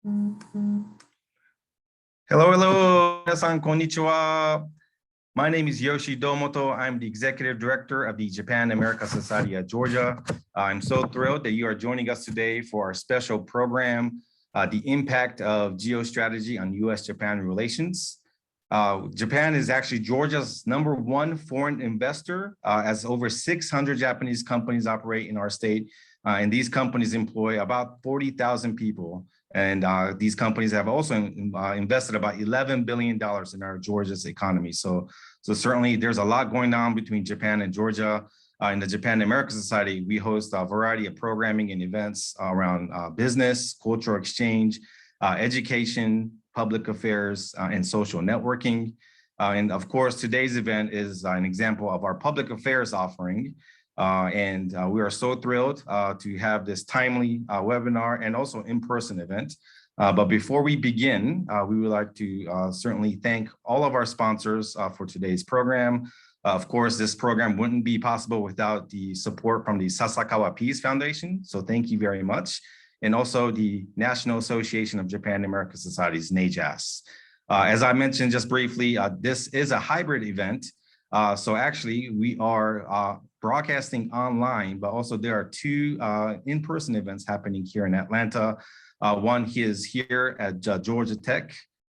Hello, minasan, konnichiwa. My name is Yoshi Domoto. I'm the Executive Director of the Japan-America Society of Georgia. I'm so thrilled that you are joining us today for our special program, The Impact of Geostrategy on U.S.-Japan Relations. Japan is actually Georgia's #1 foreign investor, as over 600 Japanese companies operate in our state. And these companies employ about 40,000 people. And these companies have also invested about $11 billion in our Georgia's economy. So certainly there's a lot going on between Japan and Georgia. In the Japan-America Society, we host a variety of programming and events around business, cultural exchange, education, public affairs, and social networking. And of course, today's event is an example of our public affairs offering. We are so thrilled to have this timely webinar and also in-person event. But before we begin, we would like to certainly thank all of our sponsors for today's program. Of course, this program wouldn't be possible without the support from the Sasakawa Peace Foundation. So thank you very much. And also the National Association of Japan-American Societies, NAJAS. As I mentioned just briefly, this is a hybrid event. So actually, we are broadcasting online, but also there are two in-person events happening here in Atlanta. One is here at Georgia Tech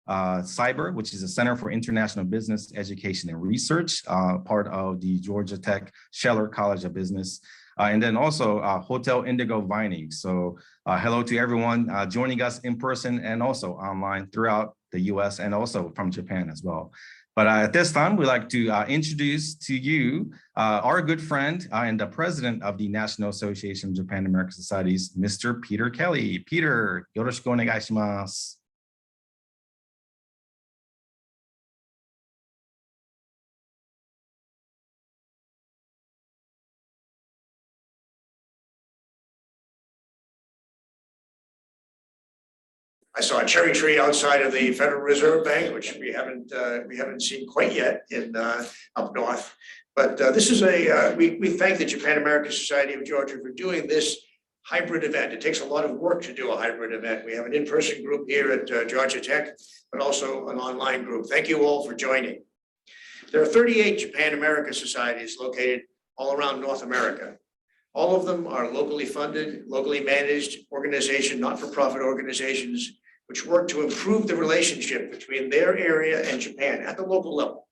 Cyber, which is a Center for International Business Education and Research, part of the Georgia Tech Scheller College of Business. And then also Hotel Indigo Vining. So hello to everyone joining us in person and also online throughout the US and also from Japan as well. But at this time, we'd like to introduce to you our good friend and the president of the National Association of Japan-American Societies, Mr. Peter Kelly. Peter, yoroshiku onegai shimasu. I saw a cherry tree outside of the Federal Reserve Bank, which we haven't seen quite yet in up north. But this is we thank the Japan-American Society of Georgia for doing this hybrid event. It takes a lot of work to do a hybrid event. We have an in-person group here at Georgia Tech, but also an online group. Thank you all for joining. There are 38 Japan-American societies located all around North America. All of them are locally funded, locally managed organizations, not-for-profit organizations, which work to improve the relationship between their area and Japan at the local level.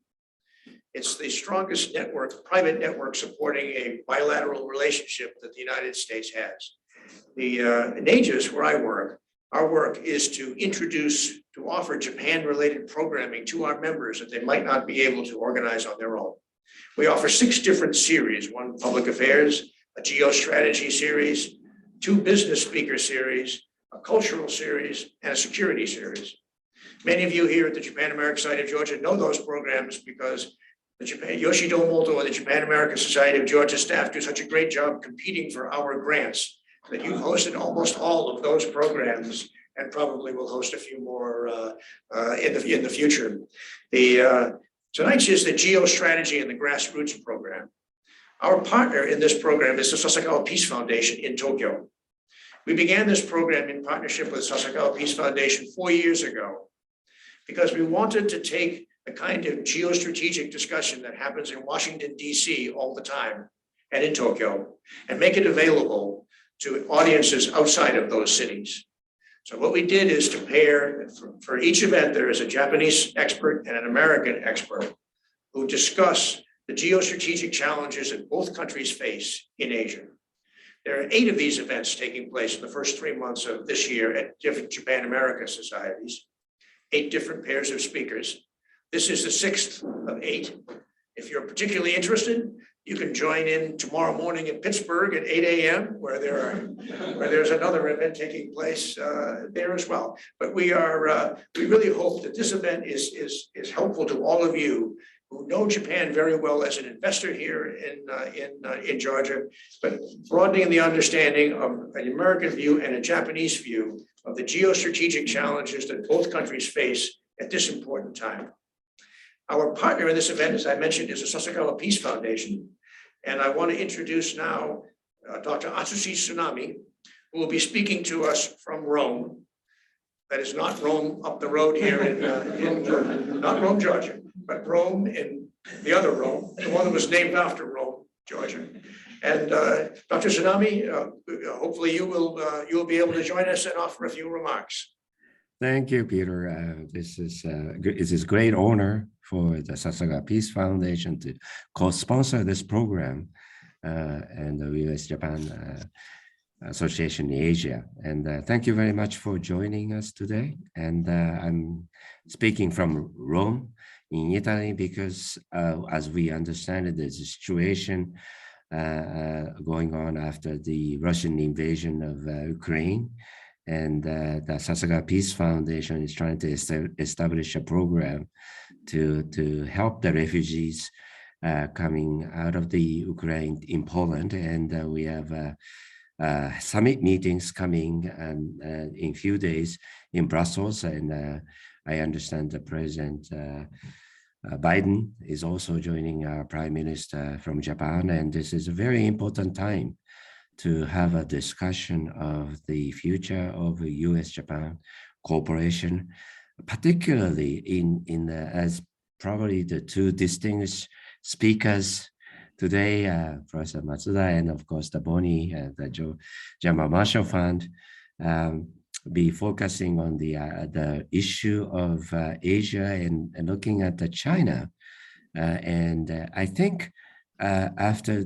It's the strongest network, private network supporting a bilateral relationship that the United States has. The NAJAS, where I work, our work is to offer Japan-related programming to our members that they might not be able to organize on their own. We offer 6 different series: 1 public affairs, a geostrategy series, 2 business speaker series, a cultural series, and a security series. Many of you here at the Japan-American Society of Georgia know those programs because Yoshi Domoto and the Japan-American Society of Georgia staff do such a great job competing for our grants that you've hosted almost all of those programs and probably will host a few more in the future. Tonight's is the Geostrategy and the Grassroots program. Our partner in this program is the Sasakawa Peace Foundation in Tokyo. We began this program in partnership with Sasakawa Peace Foundation 4 years ago because we wanted to take the kind of geostrategic discussion that happens in Washington, D.C. all the time and in Tokyo and make it available to audiences outside of those cities. So what we did is to pair, for each event, there is a Japanese expert and an American expert who discuss the geostrategic challenges that both countries face in Asia. There are 8 of these events taking place in the first 3 months of this year at different Japan-America societies, 8 different pairs of speakers. This is the 6th of 8. If you're particularly interested, you can join in tomorrow morning in Pittsburgh at 8 a.m. where there's another event taking place there as well. But we really hope that this event is helpful to all of you who know Japan very well as an investor here in Georgia, but broadening the understanding of an American view and a Japanese view of the geostrategic challenges that both countries face at this important time. Our partner in this event, as I mentioned, is the Sasakawa Peace Foundation. And I want to introduce now Dr. Atsushi Tsunami, who will be speaking to us from Rome. That is not Rome up the road here in not Rome, Georgia, but Rome in the other Rome, the one that was named after Rome, Georgia. And Dr. Tsunami, hopefully you will be able to join us and offer a few remarks. Thank you, Peter. This is a great honor for the Sasakawa Peace Foundation to co-sponsor this program and the U.S.-Japan Association in Asia. And thank you very much for joining us today. And I'm speaking from Rome in Italy because as we understand it, there's a situation going on after the Russian invasion of Ukraine. And the Sasakawa Peace Foundation is trying to establish a program to help the refugees coming out of the Ukraine in Poland. And we have summit meetings coming in a few days in Brussels. And I understand the President Biden is also joining our Prime Minister from Japan. And this is a very important time to have a discussion of the future of U.S.-Japan cooperation, particularly as probably the two distinguished speakers today, Professor Matsuda and of course the Boni, the German Marshall Fund, be focusing on the issue of Asia and looking at the China. And I think after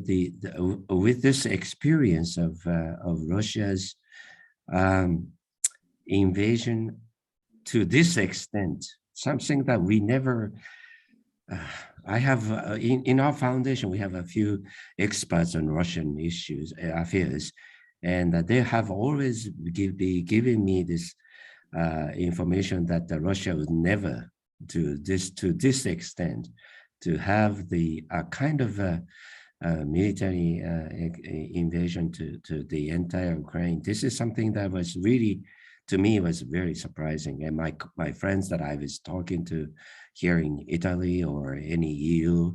with this experience of Russia's invasion to this extent, something that we never, I have in our foundation, we have a few experts on Russian affairs, and they have always be giving me this information that Russia would never to this extent to have the kind of military invasion to the entire Ukraine. This is something that was really, to me, was very surprising. And my friends that I was talking to here in Italy or any EU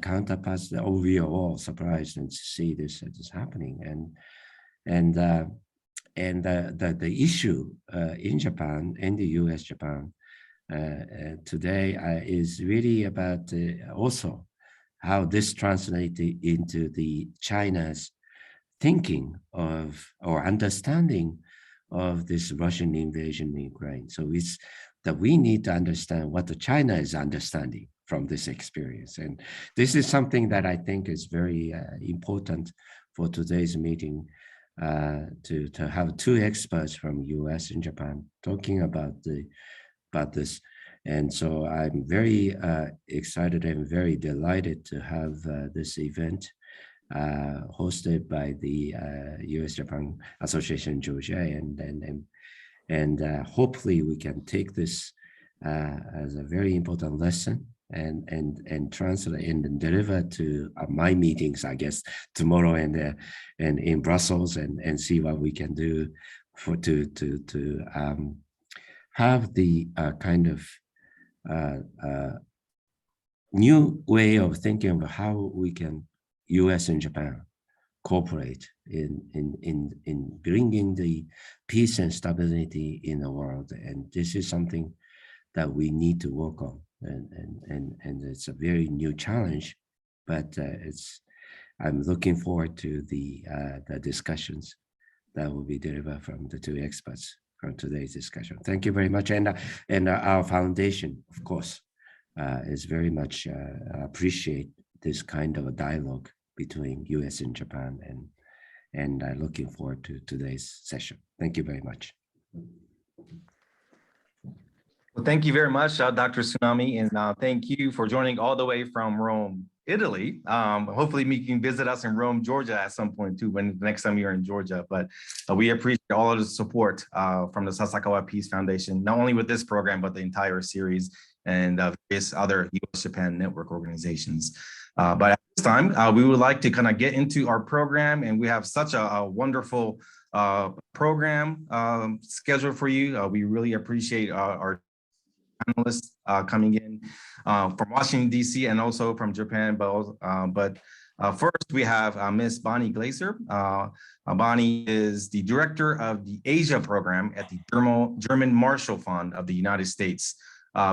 counterparts, we are all surprised and see this happening. And the issue in Japan, in the U.S.-Japan, today is really about also how this translated into the China's thinking of or understanding of this Russian invasion in Ukraine. So it's that we need to understand what the China is understanding from this experience. And this is something that I think is very important for today's meeting, to have two experts from US and Japan talking about this. And so I'm very excited and very delighted to have this event hosted by the US-Japan Association in Georgia, and hopefully we can take this as a very important lesson and translate and deliver to my meetings, I guess, tomorrow and in Brussels, and see what we can do to have the kind of new way of thinking of how we can US and Japan cooperate in bringing the peace and stability in the world. And this is something that we need to work on. And it's a very new challenge, but I'm looking forward to the discussions that will be delivered from the two experts from today's discussion. Thank you very much. And our foundation, of course, is very much appreciate this kind of a dialogue between US and Japan, and looking forward to today's session. Thank you very much. Well, thank you very much, Dr. Tsunami, and thank you for joining all the way from Rome, Italy. Hopefully you can visit us in Rome, Georgia at some point too, when the next time you're in Georgia. But we appreciate all of the support from the Sasakawa Peace Foundation, not only with this program, but the entire series and various other US-Japan network organizations. But at this time, we would like to kind of get into our program, and we have such a wonderful program scheduled for you. We really appreciate our panelists coming in from Washington, D.C. and also from Japan, but First, we have Ms. Bonnie Glaser. Bonnie is the director of the Asia program at the German Marshall Fund of the United States.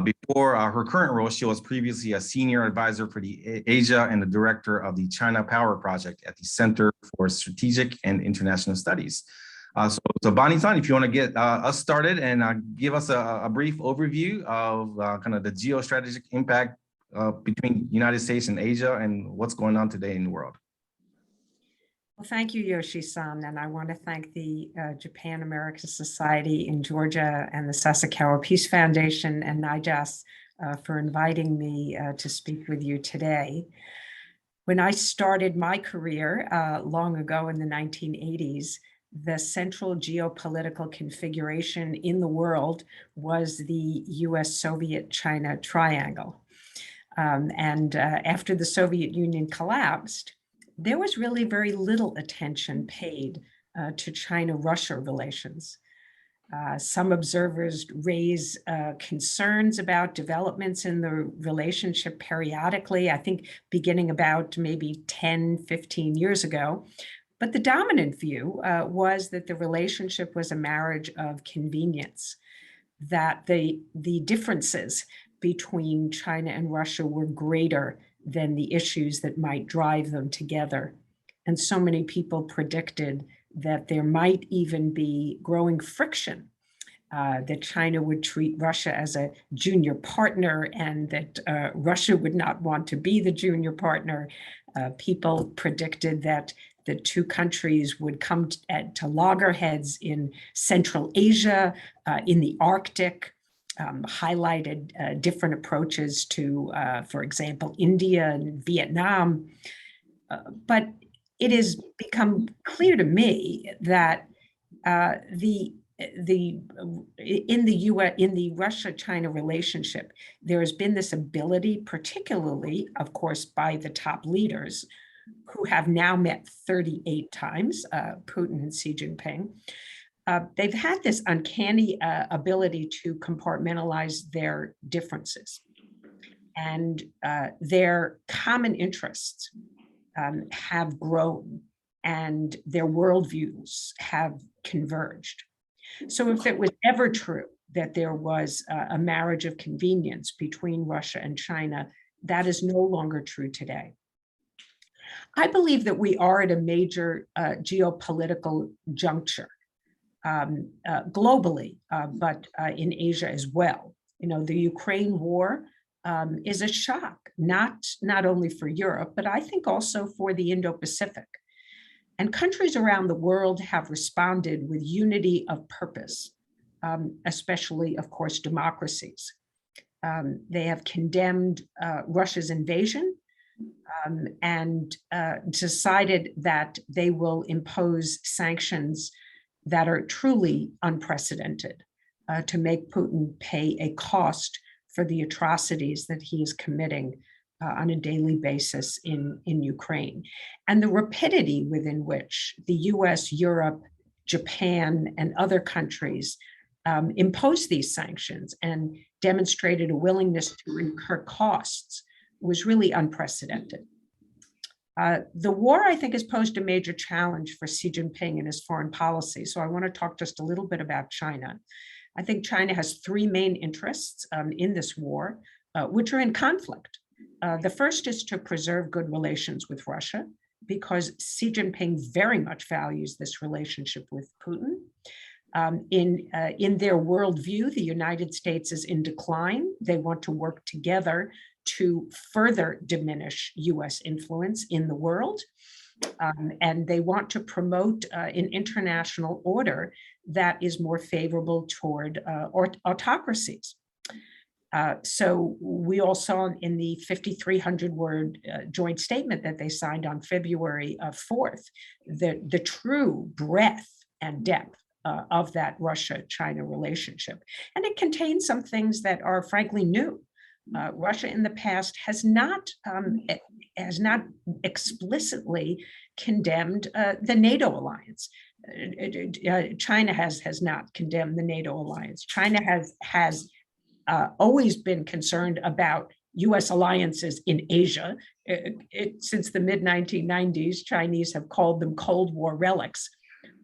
Before her current role, she was previously a senior advisor for the Asia and the director of the China Power Project at the Center for Strategic and International Studies. So Bonnie-san, if you want to get us started and give us a brief overview of kind of the geostrategic impact between United States and Asia and what's going on today in the world. Well, thank you, Yoshi-san, and I want to thank the Japan-American Society in Georgia and the Sasakawa Peace Foundation and NIJAS for inviting me to speak with you today. When I started my career long ago in the 1980s, the central geopolitical configuration in the world was the US-Soviet-China triangle. After the Soviet Union collapsed, there was really very little attention paid to China-Russia relations. Some observers raise concerns about developments in the relationship periodically, I think beginning about maybe 10, 15 years ago. But the dominant view was that the relationship was a marriage of convenience, that the differences between China and Russia were greater than the issues that might drive them together. And so many people predicted that there might even be growing friction, that China would treat Russia as a junior partner and that Russia would not want to be the junior partner. People predicted that the two countries would come to loggerheads in Central Asia, in the Arctic, highlighted different approaches to, for example, India and Vietnam. But it has become clear to me that in the Russia-China relationship, there has been this ability, particularly, of course, by the top leaders, who have now met 38 times, Putin and Xi Jinping. They've had this uncanny ability to compartmentalize their differences, and their common interests have grown and their worldviews have converged. So if it was ever true that there was a marriage of convenience between Russia and China, that is no longer true today. I believe that we are at a major geopolitical juncture globally, but in Asia as well. You know, the Ukraine war is a shock, not only for Europe, but I think also for the Indo-Pacific. And countries around the world have responded with unity of purpose, especially, of course, democracies. They have condemned Russia's invasion and decided that they will impose sanctions that are truly unprecedented to make Putin pay a cost for the atrocities that he is committing on a daily basis in Ukraine. And the rapidity within which the US, Europe, Japan, and other countries imposed these sanctions and demonstrated a willingness to incur costs was really unprecedented. The war, I think, has posed a major challenge for Xi Jinping and his foreign policy. So I want to talk just a little bit about China. I think China has three main interests in this war, which are in conflict. The first is to preserve good relations with Russia, because Xi Jinping very much values this relationship with Putin. In their worldview, the United States is in decline. They want to work together to further diminish US influence in the world. And they want to promote an international order that is more favorable toward autocracies. So we all saw in the 5,300 word joint statement that they signed on February 4th, the true breadth and depth of that Russia-China relationship. And it contains some things that are frankly new. Russia in the past has not explicitly condemned the NATO alliance. China has not condemned the NATO alliance. China has always been concerned about US alliances in Asia. Since the mid-1990s, Chinese have called them Cold War relics.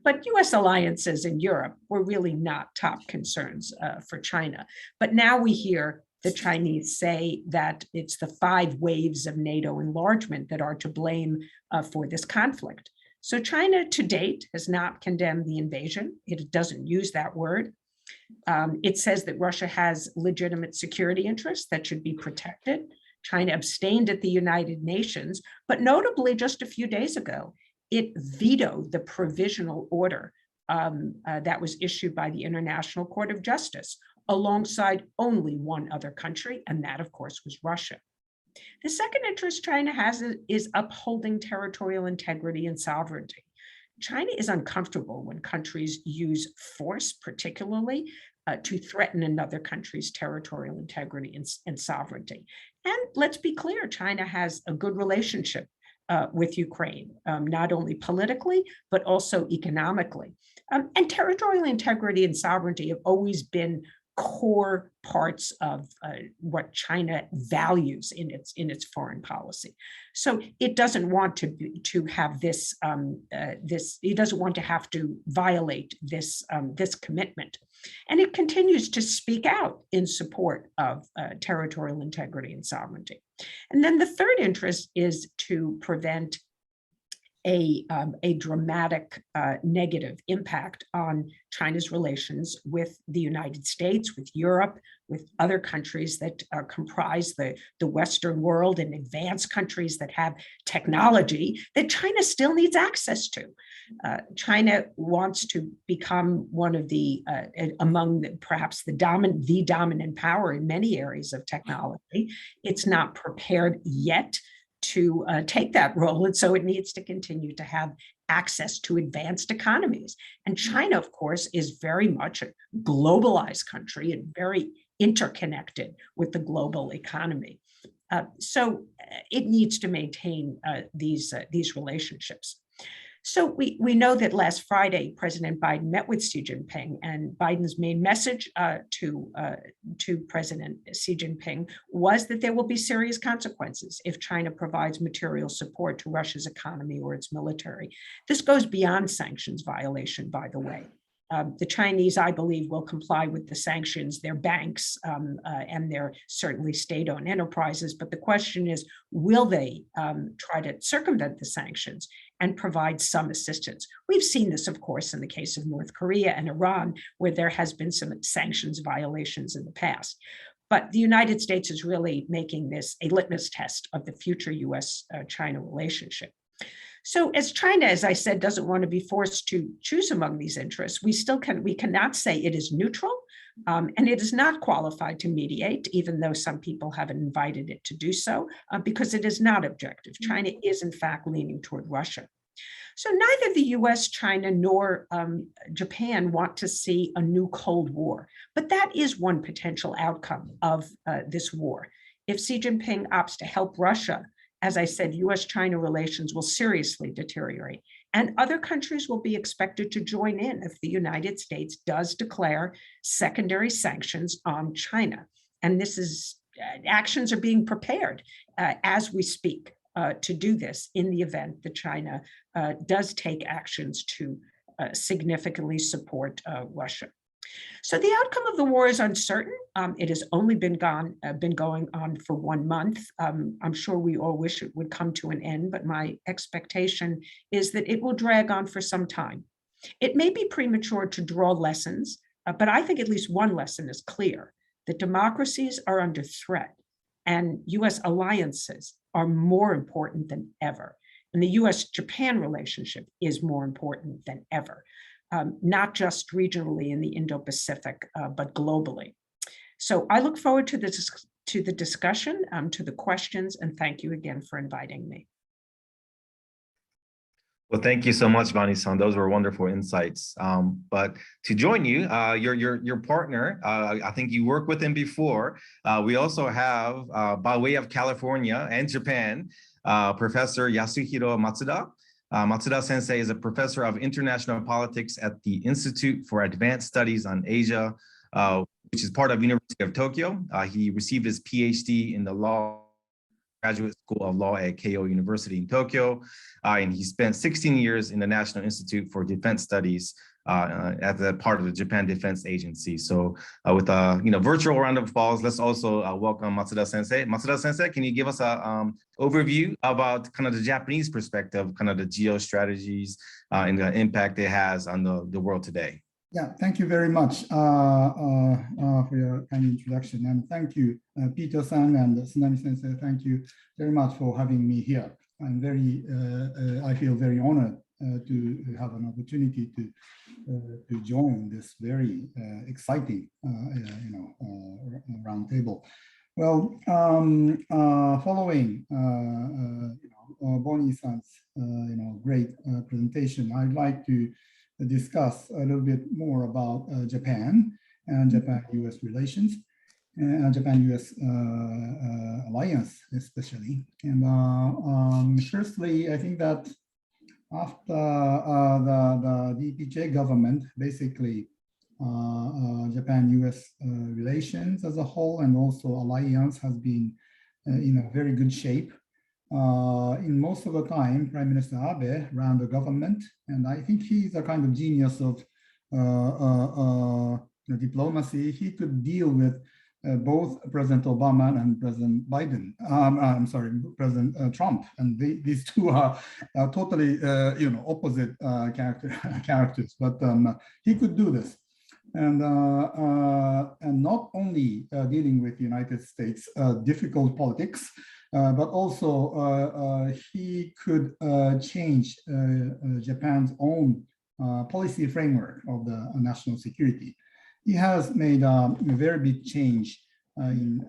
But US alliances in Europe were really not top concerns for China. But now we hear the Chinese say that it's the 5 waves of NATO enlargement that are to blame for this conflict. So China to date has not condemned the invasion. It doesn't use that word. It says that Russia has legitimate security interests that should be protected. China abstained at the United Nations, but notably just a few days ago, it vetoed the provisional order that was issued by the International Court of Justice alongside only one other country, and that of course was Russia. The second interest China has is upholding territorial integrity and sovereignty. China is uncomfortable when countries use force, particularly to threaten another country's territorial integrity and sovereignty. And let's be clear, China has a good relationship with Ukraine, not only politically, but also economically. And territorial integrity and sovereignty have always been core parts of what China values in its foreign policy. So it doesn't want to have this it doesn't want to have to violate this commitment, and it continues to speak out in support of territorial integrity and sovereignty. And then the third interest is to prevent a dramatic negative impact on China's relations with the United States, with Europe, with other countries that comprise the Western world and advanced countries that have technology that China still needs access to. China wants to become one of the, perhaps the dominant power in many areas of technology. It's not prepared yet to take that role. And so it needs to continue to have access to advanced economies. And China, of course, is very much a globalized country and very interconnected with the global economy. So it needs to maintain these relationships. So we know that last Friday, President Biden met with Xi Jinping, and Biden's main message to President Xi Jinping was that there will be serious consequences if China provides material support to Russia's economy or its military. This goes beyond sanctions violation, by the way. The Chinese, I believe, will comply with the sanctions, their banks and their certainly state-owned enterprises. But the question is, will they try to circumvent the sanctions and provide some assistance? We've seen this, of course, in the case of North Korea and Iran, where there has been some sanctions violations in the past. But the United States is really making this a litmus test of the future US-China relationship. So as China, as I said, doesn't want to be forced to choose among these interests, we cannot say it is neutral, and it is not qualified to mediate, even though some people have invited it to do so, because it is not objective. China is, in fact, leaning toward Russia. So neither the US, China, nor Japan want to see a new Cold War, but that is one potential outcome of this war. If Xi Jinping opts to help Russia, as I said, US-China relations will seriously deteriorate, and other countries will be expected to join in if the United States does declare secondary sanctions on China. And this is, actions are being prepared as we speak to do this in the event that China does take actions to significantly support Russia. So the outcome of the war is uncertain. It has only been going on for 1 month. I'm sure we all wish it would come to an end, but my expectation is that it will drag on for some time. It may be premature to draw lessons, but I think at least one lesson is clear, that democracies are under threat and US alliances are more important than ever. And the US-Japan relationship is more important than ever. Not just regionally in the Indo-Pacific, but globally. So I look forward to the discussion, to the questions, and thank you again for inviting me. Well, thank you so much, Vani-san. Those were wonderful insights. But to join you, your partner, I think you worked with him before. We also have, by way of California and Japan, Professor Yasuhiro Matsuda. Matsuda Sensei is a professor of international politics at the Institute for Advanced Studies on Asia, which is part of University of Tokyo. He received his PhD in the Graduate School of Law at Keio University in Tokyo. And he spent 16 years in the National Institute for Defense Studies as a part of the Japan Defense Agency. So with a virtual round of applause, let's also welcome Matsuda Sensei. Matsuda Sensei, can you give us a overview about kind of the Japanese perspective, kind of the geostrategies and the impact it has on the world today? Yeah, thank you very much for your kind introduction. And thank you, Peter-san and Tsunami Sensei. Thank you very much for having me here. I'm I feel very honored to have an opportunity to join this very exciting, roundtable. Well, following Bonnie-san's great presentation, I'd like to discuss a little bit more about Japan and Japan-US relations and Japan-US alliance especially. And firstly, I think that after the DPJ government, basically Japan-US relations as a whole and also alliance has been in a very good shape. In most of the time, Prime Minister Abe ran the government, and I think he's a kind of genius of diplomacy. He could deal with both President Obama and President Biden. I'm sorry, President Trump, and these two are totally opposite characters. But he could do this, and not only dealing with the United States difficult politics. But also he could change Japan's own policy framework of the national security. He has made a very big change in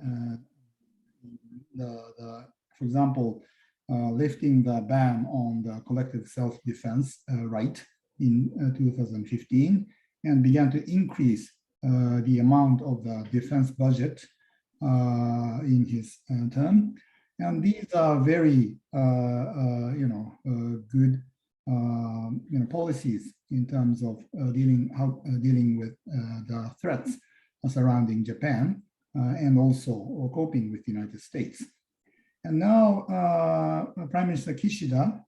for example, lifting the ban on the collective self-defense right in 2015 and began to increase the amount of the defense budget in his term. And these are very, good, policies in terms of dealing with the threats surrounding Japan and also coping with the United States. And now Prime Minister Kishida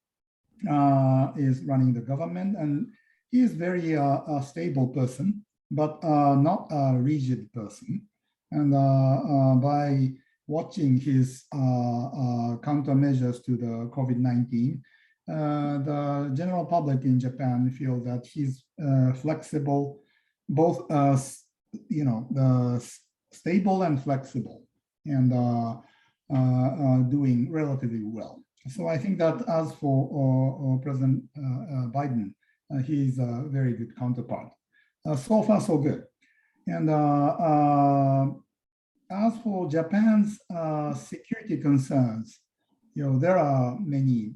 is running the government, and he is very a stable person, but not a rigid person. And by watching his countermeasures to the COVID-19, the general public in Japan feel that he's flexible, both stable and flexible, and doing relatively well. So I think that as for President Biden, he's a very good counterpart. So far, so good. And as for Japan's security concerns, there are many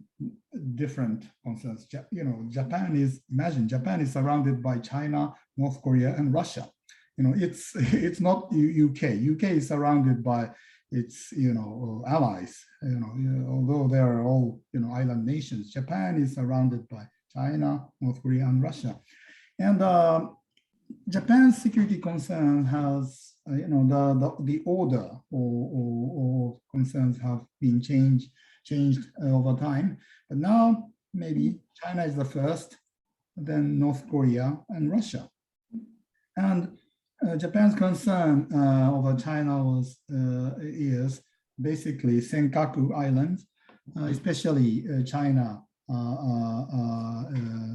different concerns. Japan is surrounded by China, North Korea, and Russia. It's not UK. UK is surrounded by its allies. Although they are all island nations, Japan is surrounded by China, North Korea, and Russia. And Japan's security concern has the order or concerns have been changed over time. But now maybe China is the first, then North Korea and Russia. And Japan's concern over China is basically Senkaku Islands, especially China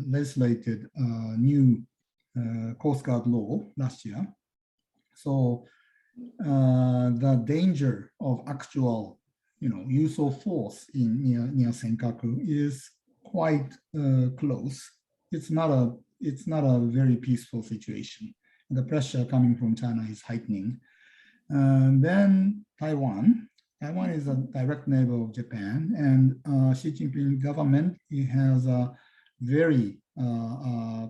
legislated new Coast Guard law last year. So the danger of actual, use of force near Senkaku is quite close. It's not a very peaceful situation. The pressure coming from China is heightening. And then Taiwan. Taiwan is a direct neighbor of Japan, and Xi Jinping government has a very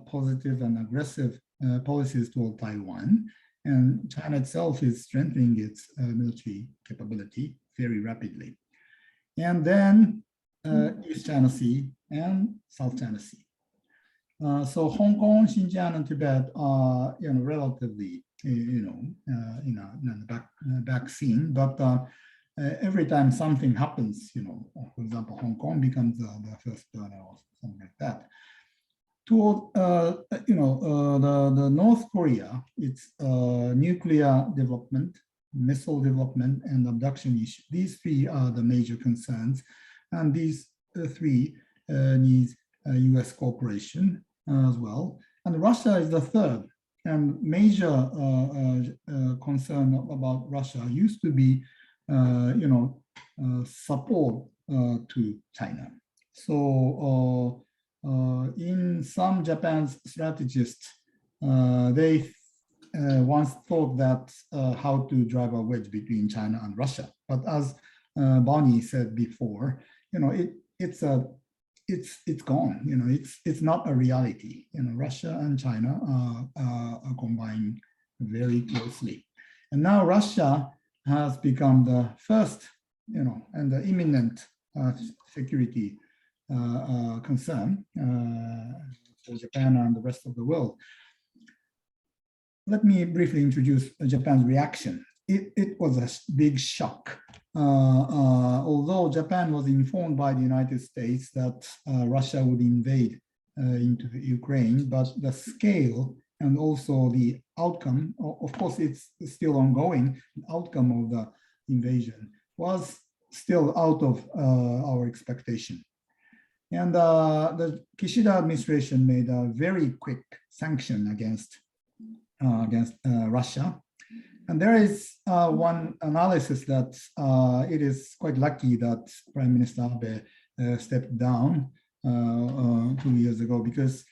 positive and aggressive policies toward Taiwan. And China itself is strengthening its military capability very rapidly. And then East China Sea and South China Sea. So Hong Kong, Xinjiang, and Tibet are relatively in the back scene. But every time something happens, for example, Hong Kong becomes the first burner or something like that. Toward the North Korea, it's nuclear development, missile development, and abduction issue. These three are the major concerns, and these three need U.S. cooperation as well. And Russia is the third. And major concern about Russia used to be, support to China. So in some Japan's strategists, they once thought that how to drive a wedge between China and Russia. But as Bonnie said before, it's gone. It's not a reality. Russia and China are combined very closely, and now Russia has become the first, and the imminent security concern for Japan and the rest of the world. Let me briefly introduce Japan's reaction. It was a big shock. Although Japan was informed by the United States that Russia would invade into Ukraine, but the scale and also the outcome, of course, it's still ongoing, the outcome of the invasion was still out of our expectation. And the Kishida administration made a very quick sanction against Russia. And there is one analysis that it is quite lucky that Prime Minister Abe stepped down 2 years ago, because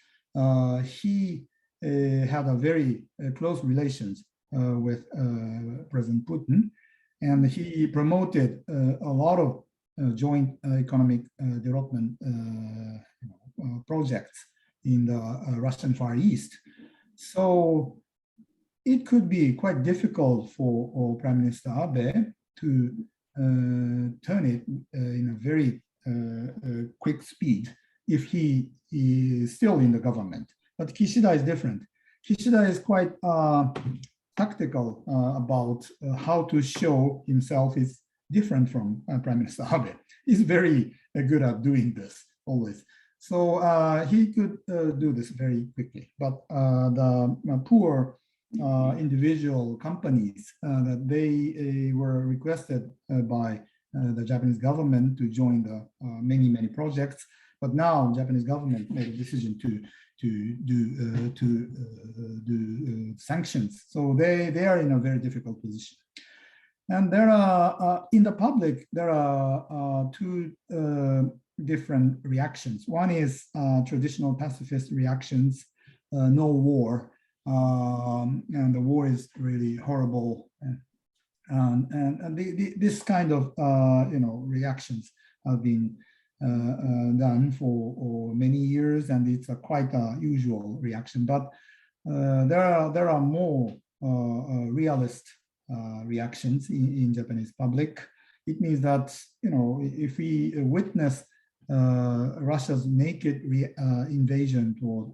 he had a very close relations with President Putin, and he promoted a lot of joint economic development projects in the Russian Far East. So it could be quite difficult for Prime Minister Abe to turn it in a very quick speed if he is still in the government. But Kishida is different. Kishida is quite tactical about how to show himself is different from Prime Minister Abe. He's very good at doing this always. So he could do this very quickly. But the poor individual companies that they were requested by the Japanese government to join the many projects, but now Japanese government made a decision to do sanctions. So they are in a very difficult position. And there are in the public there are two different reactions. One is traditional pacifist reactions, no war. And the war is really horrible, and this kind of reactions have been done for many years, and it's a quite a usual reaction. But there are more realist reactions in Japanese public. It means that if we witness Russia's naked invasion toward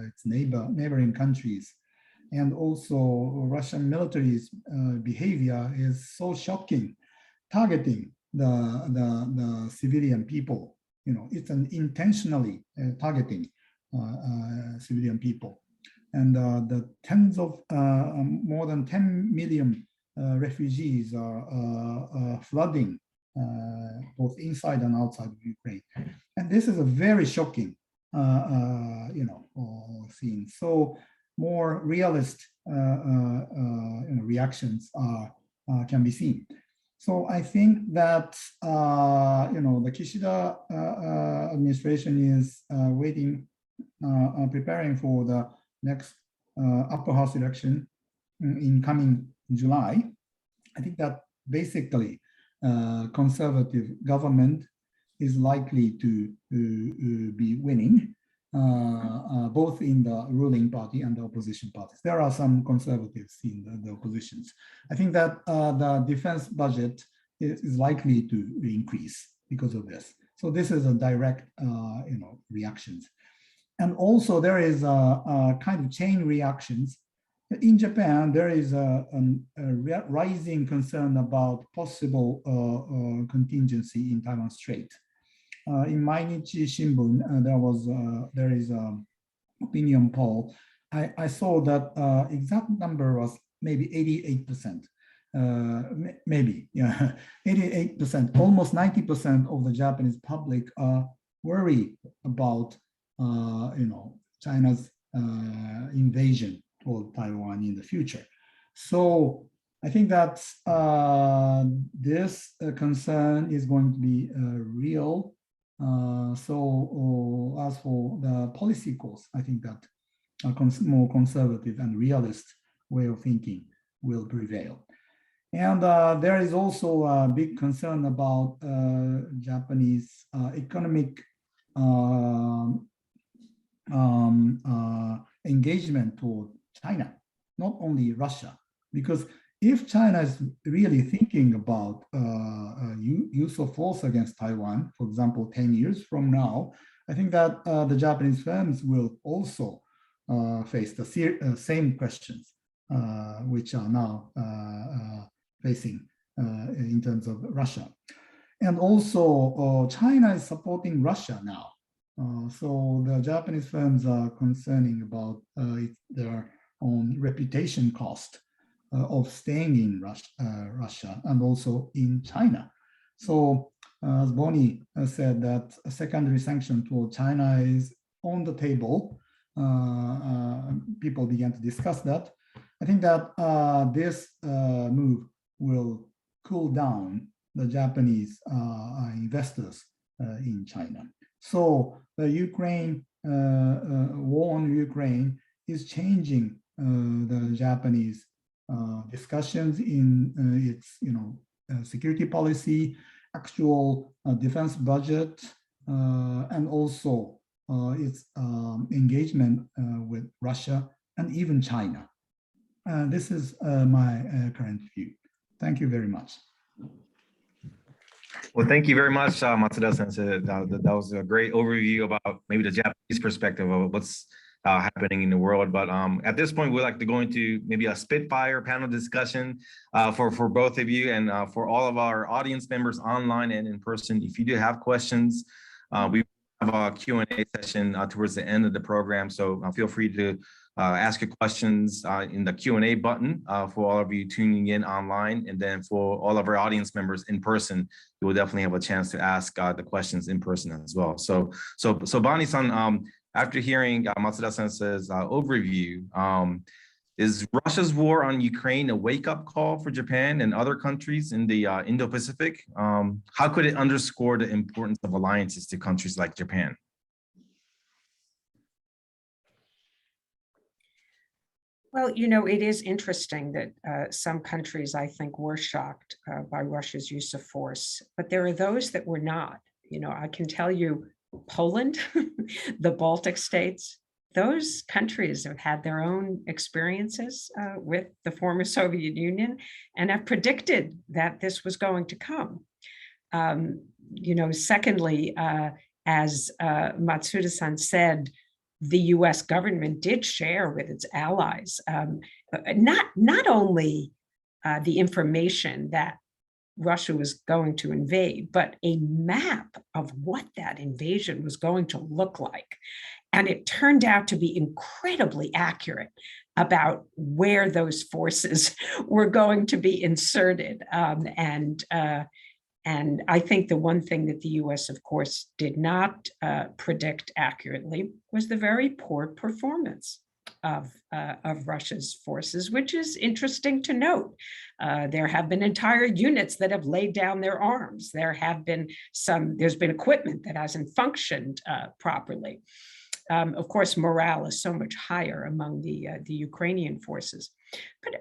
its neighboring countries, and also Russian military's behavior is so shocking, targeting the civilian people. It's an intentionally targeting civilian people, and the tens of more than 10 million refugees are flooding both inside and outside of Ukraine. And this is a very shocking, scene. So more realist reactions can be seen. So I think that, the Kishida administration is preparing for the next upper house election in coming July. I think that basically conservative government is likely to be winning, both in the ruling party and the opposition parties. There are some conservatives in the oppositions. I think that the defense budget is likely to increase because of this. So this is a direct, reactions. And also there is a kind of chain reactions in Japan, there is a rising concern about possible contingency in Taiwan Strait. In Mainichi Shimbun, there is an opinion poll. I saw that exact number was maybe 88%. Maybe, yeah, 88%, almost 90% of the Japanese public are worried about, China's invasion of Taiwan in the future. So I think that this concern is going to be real. So as for the policy course, I think that a more conservative and realist way of thinking will prevail. And there is also a big concern about Japanese economic engagement toward China, not only Russia, because if China is really thinking about use of force against Taiwan, for example, 10 years from now, I think that the Japanese firms will also face the same questions, which are now facing in terms of Russia. And also China is supporting Russia now. So the Japanese firms are concerning about their own reputation cost of staying in Russia and also in China. So as Bonnie said, that a secondary sanction toward China is on the table. People began to discuss that. I think that this move will cool down the Japanese investors in China. So the Ukraine war on Ukraine is changing the Japanese discussions in its security policy, actual defense budget, and also its engagement with Russia and even China. This is my current view. Thank you very much. Well, thank you very much, Matsuda Sensei. That was a great overview about maybe the Japanese perspective of what's happening in the world. But at this point, we'd like to go into maybe a spitfire panel discussion for both of you and for all of our audience members online and in person. If you do have questions, we have a Q&A session towards the end of the program. So feel free to ask your questions in the Q&A button for all of you tuning in online. And then for all of our audience members in person, you will definitely have a chance to ask the questions in person as well. So Bonnie-san, after hearing Matsuda Sensei's overview, is Russia's war on Ukraine a wake-up call for Japan and other countries in the Indo-Pacific? How could it underscore the importance of alliances to countries like Japan? Well, it is interesting that some countries, I think, were shocked by Russia's use of force, but there are those that were not. I can tell you, Poland, the Baltic states, those countries have had their own experiences with the former Soviet Union and have predicted that this was going to come. Secondly, as Matsuda-san said, the US government did share with its allies, not only the information that Russia was going to invade, but a map of what that invasion was going to look like. And it turned out to be incredibly accurate about where those forces were going to be inserted. And I think the one thing that the US, of course, did not predict accurately was the very poor performance of Russia's forces, which is interesting to note. There have been entire units that have laid down their arms. There's been equipment that hasn't functioned properly. Of course, morale is so much higher among the Ukrainian forces.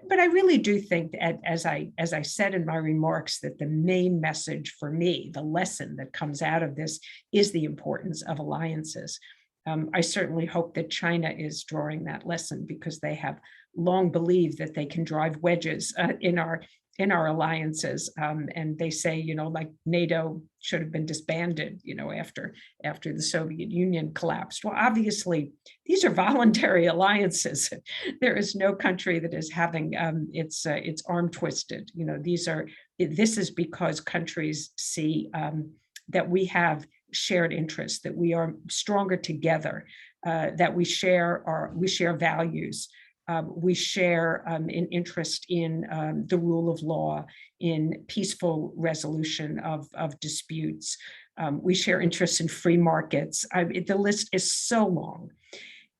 But I really do think that, as I said in my remarks, that the main message for me, the lesson that comes out of this, is the importance of alliances. I certainly hope that China is drawing that lesson, because they have long believed that they can drive wedges in our in our alliances, and they say, like NATO should have been disbanded, after the Soviet Union collapsed. Well, obviously, these are voluntary alliances. There is no country that is having its arm twisted. This is because countries see that we have shared interests, that we are stronger together, that we share values. We share an interest in the rule of law, in peaceful resolution of disputes. We share interests in free markets. The list is so long.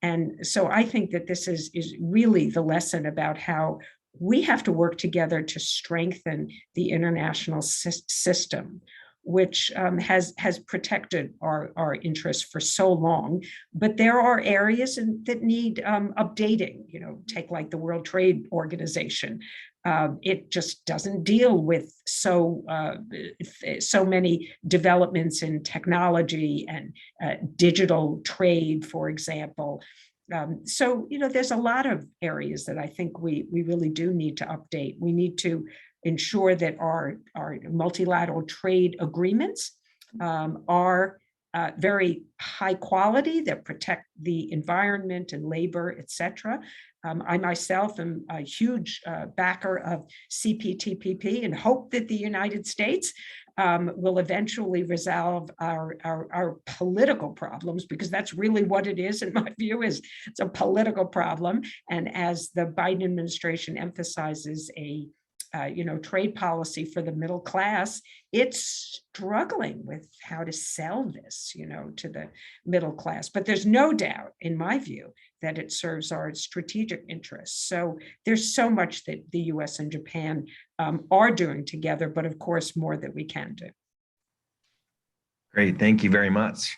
And so I think that this is really the lesson about how we have to work together to strengthen the international system, which has protected our interests for so long. But there are areas that need updating, take like the World Trade Organization. It just doesn't deal with so many developments in technology and digital trade, for example. So, there's a lot of areas that I think we really do need to update. We need to ensure that our multilateral trade agreements are very high quality, that protect the environment and labor, et cetera. I myself am a huge backer of CPTPP and hope that the United States will eventually resolve our political problems, because that's really what it is, in my view, is it's a political problem. And as the Biden administration emphasizes a trade policy for the middle class, it's struggling with how to sell this, to the middle class. But there's no doubt, in my view, that it serves our strategic interests. So there's so much that the US and Japan are doing together, but of course, more that we can do. Great, thank you very much.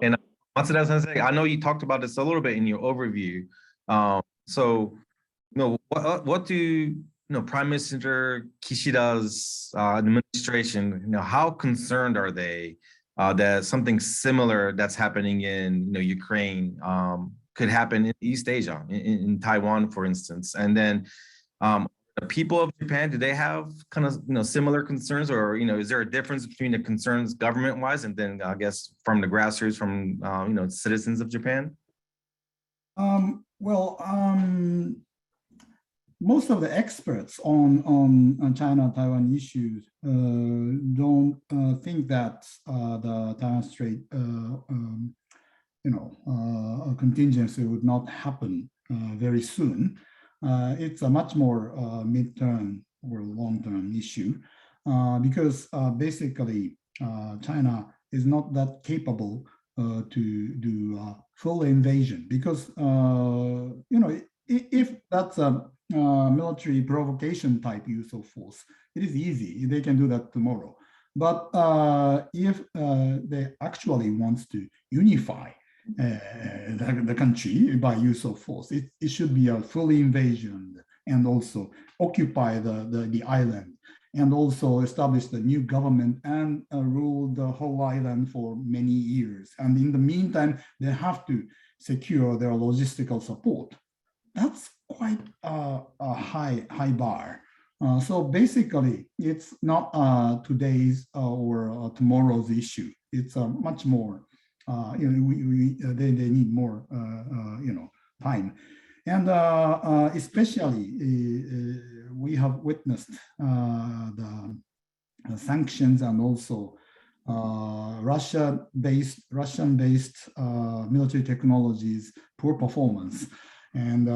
And Matsuda-sensei, I know you talked about this a little bit in your overview. What do Prime Minister Kishida's administration, how concerned are they that something similar that's happening in Ukraine could happen in East Asia, in Taiwan, for instance? And then the people of Japan, do they have kind of similar concerns, or is there a difference between the concerns government-wise and then I guess from the grassroots, from citizens of Japan? Most of the experts on China-Taiwan issues don't think that the Taiwan Strait, contingency would not happen very soon. It's a much more midterm or long-term issue because basically China is not that capable to do full invasion, because if that's a military provocation type use of force, it is easy. They can do that tomorrow. But if they actually want to unify the country by use of force, it should be a full invasion and also occupy the island and also establish the new government and rule the whole island for many years. And in the meantime, they have to secure their logistical support. That's quite a high bar. So basically, it's not today's or tomorrow's issue. It's much more. They need more time, and especially we have witnessed the sanctions and also Russian-based military technologies poor performance. And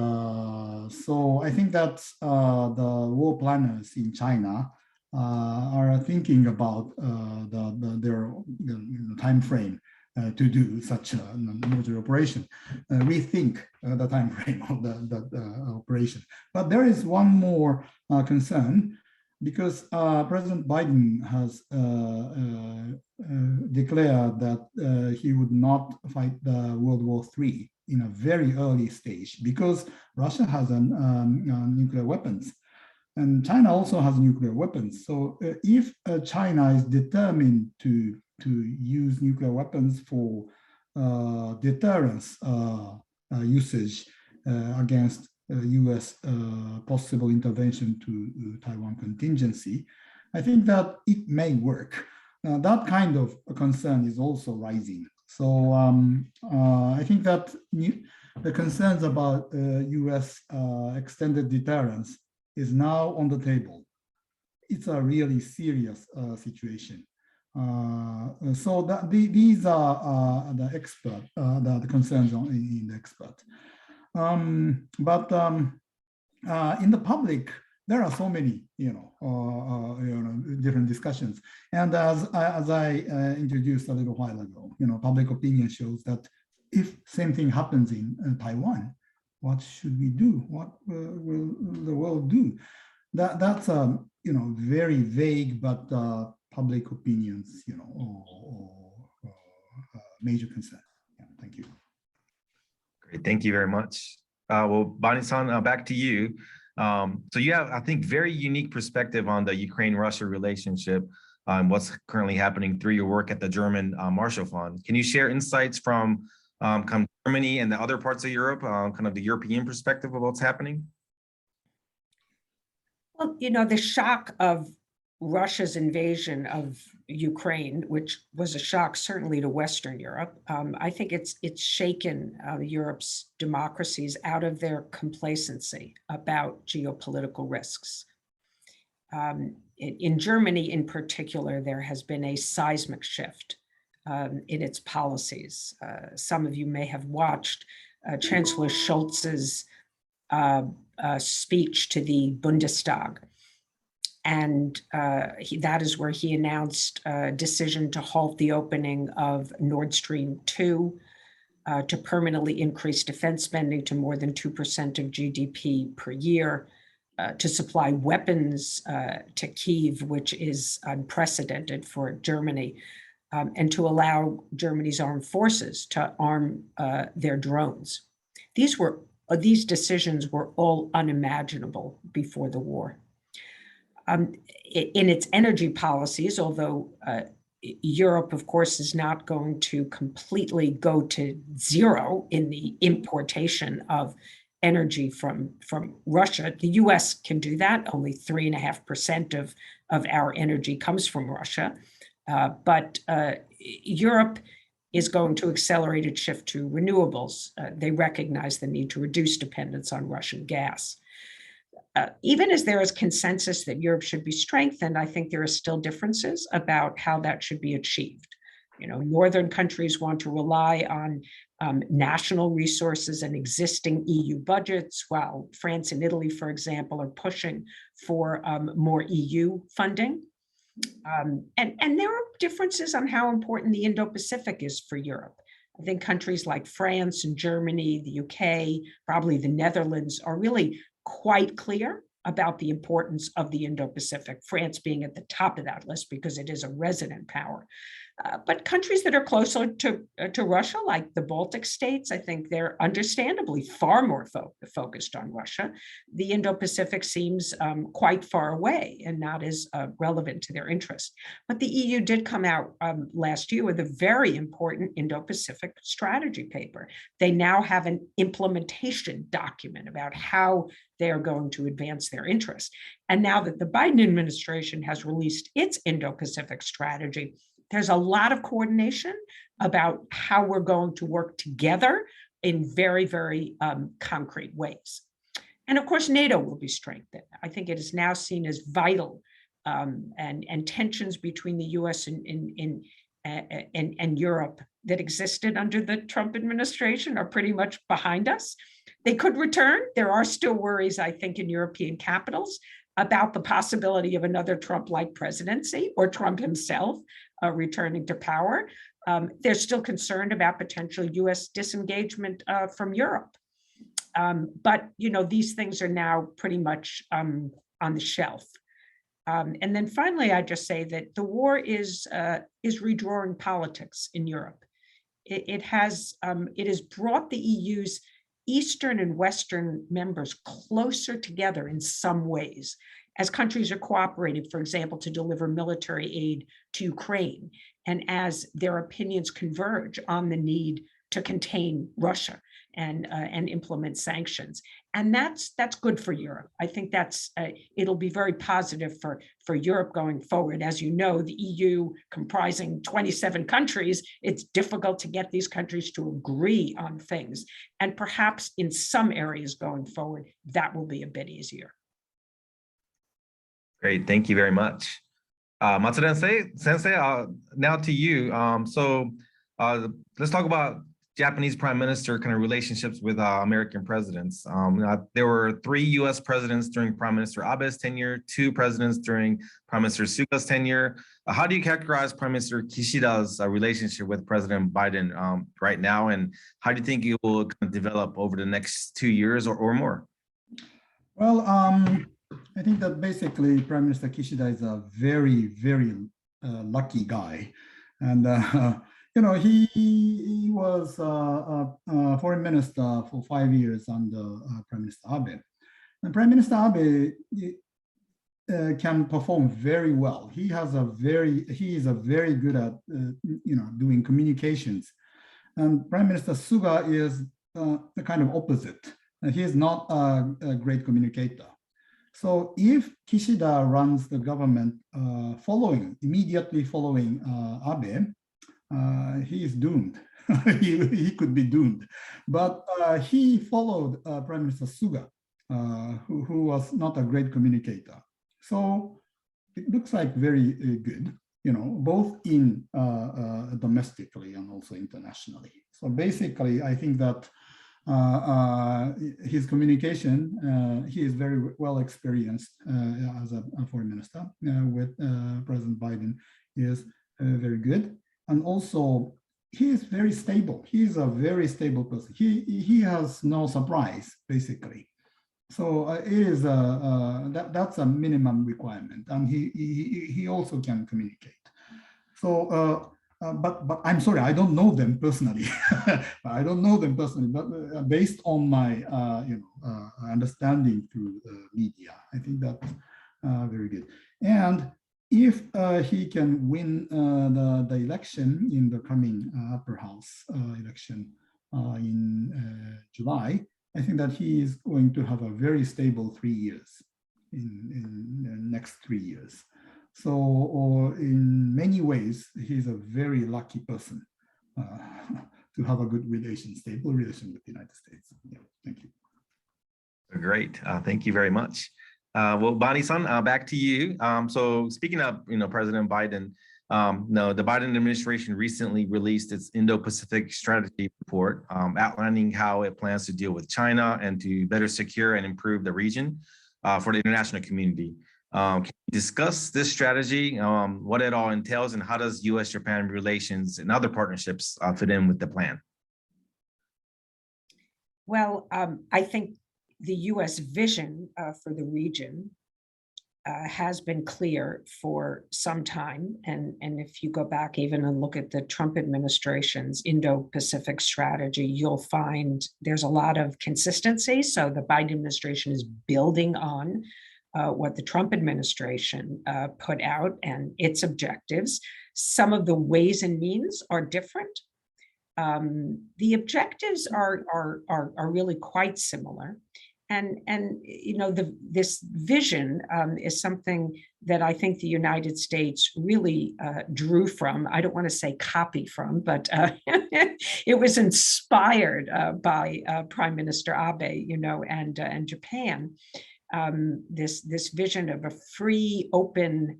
so I think that the war planners in China are thinking about their time frame to do such a military operation. Rethink the time frame of the operation. But there is one more concern, because President Biden has declared that he would not fight the World War III in a very early stage, because Russia has nuclear weapons and China also has nuclear weapons. So if China is determined to use nuclear weapons for deterrence usage against US possible intervention to Taiwan contingency, I think that it may work. That kind of concern is also rising. So I think that the concerns about US extended deterrence is now on the table. It's a really serious situation. So these are the expert, the concerns in the expert. But in the public, there are so many, different discussions. And as I introduced a little while ago, public opinion shows that if same thing happens in Taiwan, what should we do? What will the world do? That's very vague, but public opinions, major concern. Yeah, thank you. Great, thank you very much. Well, Bonnie-san, back to you. So you have, I think, very unique perspective on the Ukraine-Russia relationship, what's currently happening through your work at the German Marshall Fund. Can you share insights from Germany and the other parts of Europe, kind of the European perspective of what's happening? Well, the shock of Russia's invasion of Ukraine, which was a shock certainly to Western Europe, I think it's shaken Europe's democracies out of their complacency about geopolitical risks. In Germany in particular, there has been a seismic shift in its policies. Some of you may have watched Chancellor Scholz's speech to the Bundestag. And that is where he announced a decision to halt the opening of Nord Stream 2, to permanently increase defense spending to more than 2% of GDP per year, to supply weapons to Kyiv, which is unprecedented for Germany, and to allow Germany's armed forces to arm their drones. These decisions were all unimaginable before the war. In its energy policies, although Europe, of course, is not going to completely go to zero in the importation of energy from Russia. The US can do that. Only 3.5% of our energy comes from Russia. But Europe is going to accelerate its shift to renewables. They recognize the need to reduce dependence on Russian gas. Even as there is consensus that Europe should be strengthened, I think there are still differences about how that should be achieved. Northern countries want to rely on national resources and existing EU budgets, while France and Italy, for example, are pushing for more EU funding. And there are differences on how important the Indo-Pacific is for Europe. I think countries like France and Germany, the UK, probably the Netherlands are really quite clear about the importance of the Indo-Pacific, France being at the top of that list because it is a resident power. But countries that are closer to Russia, like the Baltic states, I think they're understandably far more focused on Russia. The Indo-Pacific seems quite far away and not as relevant to their interest. But the EU did come out last year with a very important Indo-Pacific strategy paper. They now have an implementation document about how they are going to advance their interests. And now that the Biden administration has released its Indo-Pacific strategy, there's a lot of coordination about how we're going to work together in very, very concrete ways. And of course, NATO will be strengthened. I think it is now seen as vital, and tensions between the US and Europe that existed under the Trump administration are pretty much behind us. They could return. There are still worries, I think, in European capitals about the possibility of another Trump-like presidency or Trump himself returning to power. They're still concerned about potential US disengagement from Europe. But these things are now pretty much on the shelf. And then finally, I just say that the war is redrawing politics in Europe. It has brought the EU's Eastern and Western members closer together in some ways, as countries are cooperating, for example, to deliver military aid to Ukraine, and as their opinions converge on the need to contain Russia. and implement sanctions. And that's good for Europe. I think that's it'll be very positive for Europe going forward. As you know, the EU comprising 27 countries, it's difficult to get these countries to agree on things. And perhaps in some areas going forward, that will be a bit easier. Great, thank you very much. Matsuda Sensei, now to you. Let's talk about Japanese Prime Minister kind of relationships with American presidents. There were 3 US presidents during Prime Minister Abe's tenure, 2 presidents during Prime Minister Suga's tenure. How do you characterize Prime Minister Kishida's relationship with President Biden right now? And how do you think it will kind of develop over the next 2 years or more? Well, I think that basically Prime Minister Kishida is a very, very lucky guy. And you know, he was a foreign minister for 5 years under Prime Minister Abe. And Prime Minister Abe can perform very well. He is a very good at you know, doing communications. And Prime Minister Suga is the kind of opposite. He is not a great communicator. So if Kishida runs the government immediately following Abe, he is doomed. he could be doomed. But he followed Prime Minister Suga, who was not a great communicator. So it looks like very good, you know, both in domestically and also internationally. So basically, I think that his communication, he is very well experienced as a foreign minister with President Biden, is very good. And also, he is very stable. He is a very stable person. He has no surprise, basically. So it is that's a minimum requirement, and he also can communicate. So, but I'm sorry, I don't know them personally. I don't know them personally, but based on my you know, understanding through the media, I think that's very good. And if he can win the election in the coming upper house election in July, I think that he is going to have a very stable 3 years in the next 3 years. So, or in many ways, he's a very lucky person to have a good relation, stable relation with the United States. Yeah, thank you. Great, thank you very much. Well, Bonnie-san, back to you. So speaking of, you know, President Biden, no, the Biden administration recently released its Indo-Pacific strategy report, outlining how it plans to deal with China and to better secure and improve the region for the international community. Can you discuss this strategy, what it all entails, and how does U.S.-Japan relations and other partnerships fit in with the plan? Well, I think the U.S. vision for the region has been clear for some time. And if you go back even and look at the Trump administration's Indo-Pacific strategy, you'll find there's a lot of consistency. So the Biden administration is building on what the Trump administration put out and its objectives. Some of the ways and means are different. The objectives are really quite similar. And you know, this vision is something that I think the United States really drew from. I don't want to say copy from, but it was inspired by Prime Minister Abe, you know, and Japan. This vision of a free, open,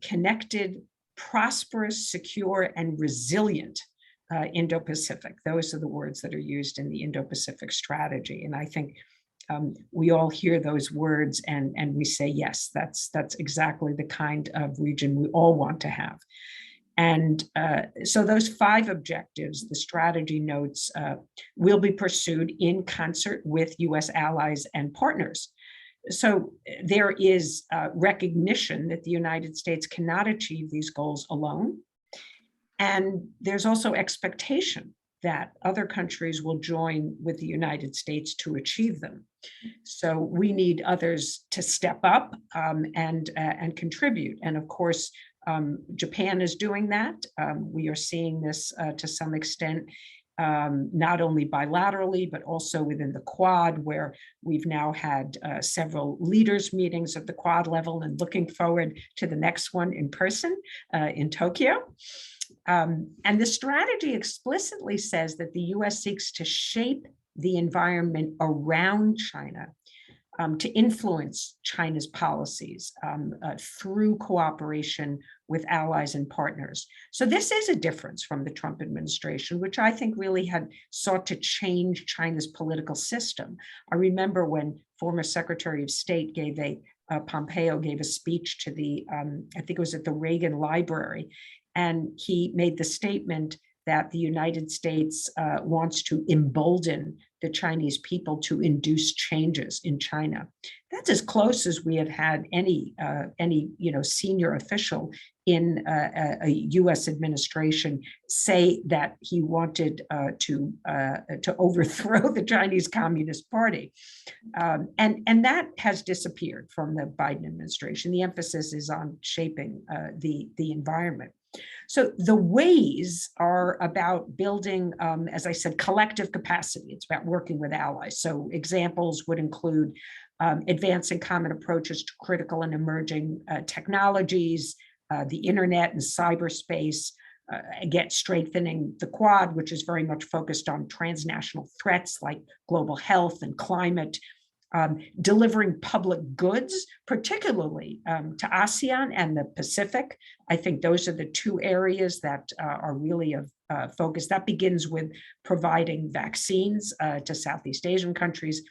connected, prosperous, secure, and resilient Indo-Pacific. Those are the words that are used in the Indo-Pacific strategy. And I think we all hear those words and we say, yes, that's exactly the kind of region we all want to have. And so those 5 objectives, the strategy notes, will be pursued in concert with US allies and partners. So there is recognition that the United States cannot achieve these goals alone. And there's also expectation that other countries will join with the United States to achieve them. So we need others to step up and contribute. And of course, Japan is doing that. We are seeing this to some extent not only bilaterally, but also within the Quad, where we've now had several leaders meetings at the Quad level and looking forward to the next one in person in Tokyo. And the strategy explicitly says that the US seeks to shape the environment around China to influence China's policies through cooperation with allies and partners. So this is a difference from the Trump administration, which I think really had sought to change China's political system. I remember when former Secretary of State Pompeo gave a speech to the, I think it was at the Reagan Library, and he made the statement that the United States wants to embolden the Chinese people to induce changes in China. That's as close as we have had any senior official in a U.S. administration say that he wanted to overthrow the Chinese Communist Party, and that has disappeared from the Biden administration. The emphasis is on shaping the environment. So the ways are about building, as I said, collective capacity. It's about working with allies. So examples would include advancing common approaches to critical and emerging technologies, the internet and cyberspace, again, strengthening the Quad, which is very much focused on transnational threats like global health and climate, delivering public goods, particularly to ASEAN and the Pacific. I think those are the two areas that are really of focus. That begins with providing vaccines to Southeast Asian countries.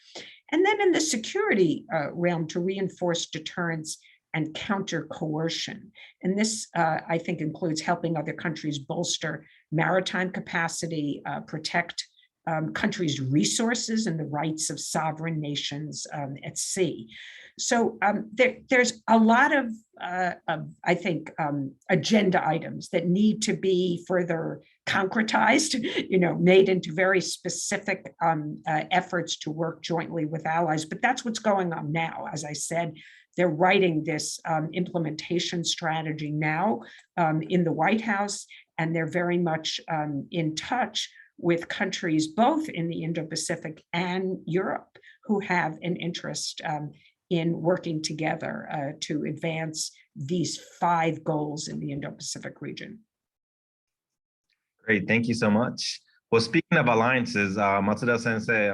And then in the security realm, to reinforce deterrence and counter coercion. And this, I think, includes helping other countries bolster maritime capacity, protect countries' resources and the rights of sovereign nations at sea. So there's a lot of I think, agenda items that need to be further concretized, made into very specific efforts to work jointly with allies. But that's what's going on now. As I said, they're writing this implementation strategy now in the White House, and they're very much in touch with countries both in the Indo-Pacific and Europe who have an interest in working together to advance these 5 goals in the Indo-Pacific region. Great, thank you so much. Well, speaking of alliances, Matsuda Sensei,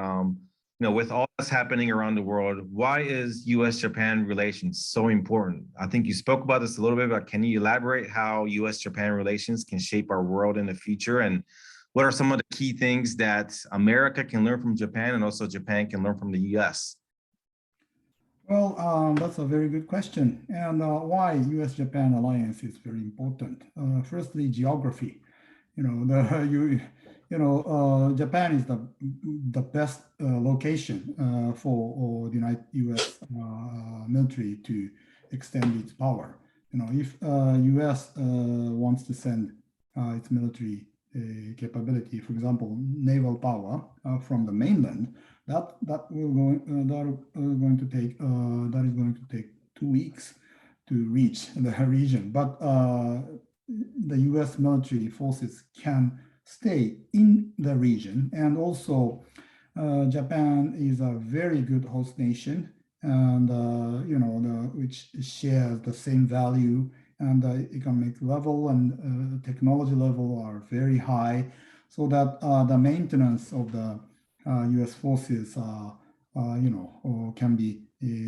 with all that's happening around the world, why is U.S.-Japan relations so important? I think you spoke about this a little bit, but can you elaborate how U.S.-Japan relations can shape our world in the future? And what are some of the key things that America can learn from Japan and also Japan can learn from the U.S.? Well, that's a very good question. And why U.S.-Japan alliance is very important. Firstly, geography. Japan is the best location for the U.S. military to extend its power. If U.S. wants to send its military capability, for example, naval power from the mainland, that is going to take 2 weeks to reach the region. But the U.S. military forces can stay in the region, and also Japan is a very good host nation, and which shares the same value, and the economic level and technology level are very high, so that the maintenance of the U.S. forces can be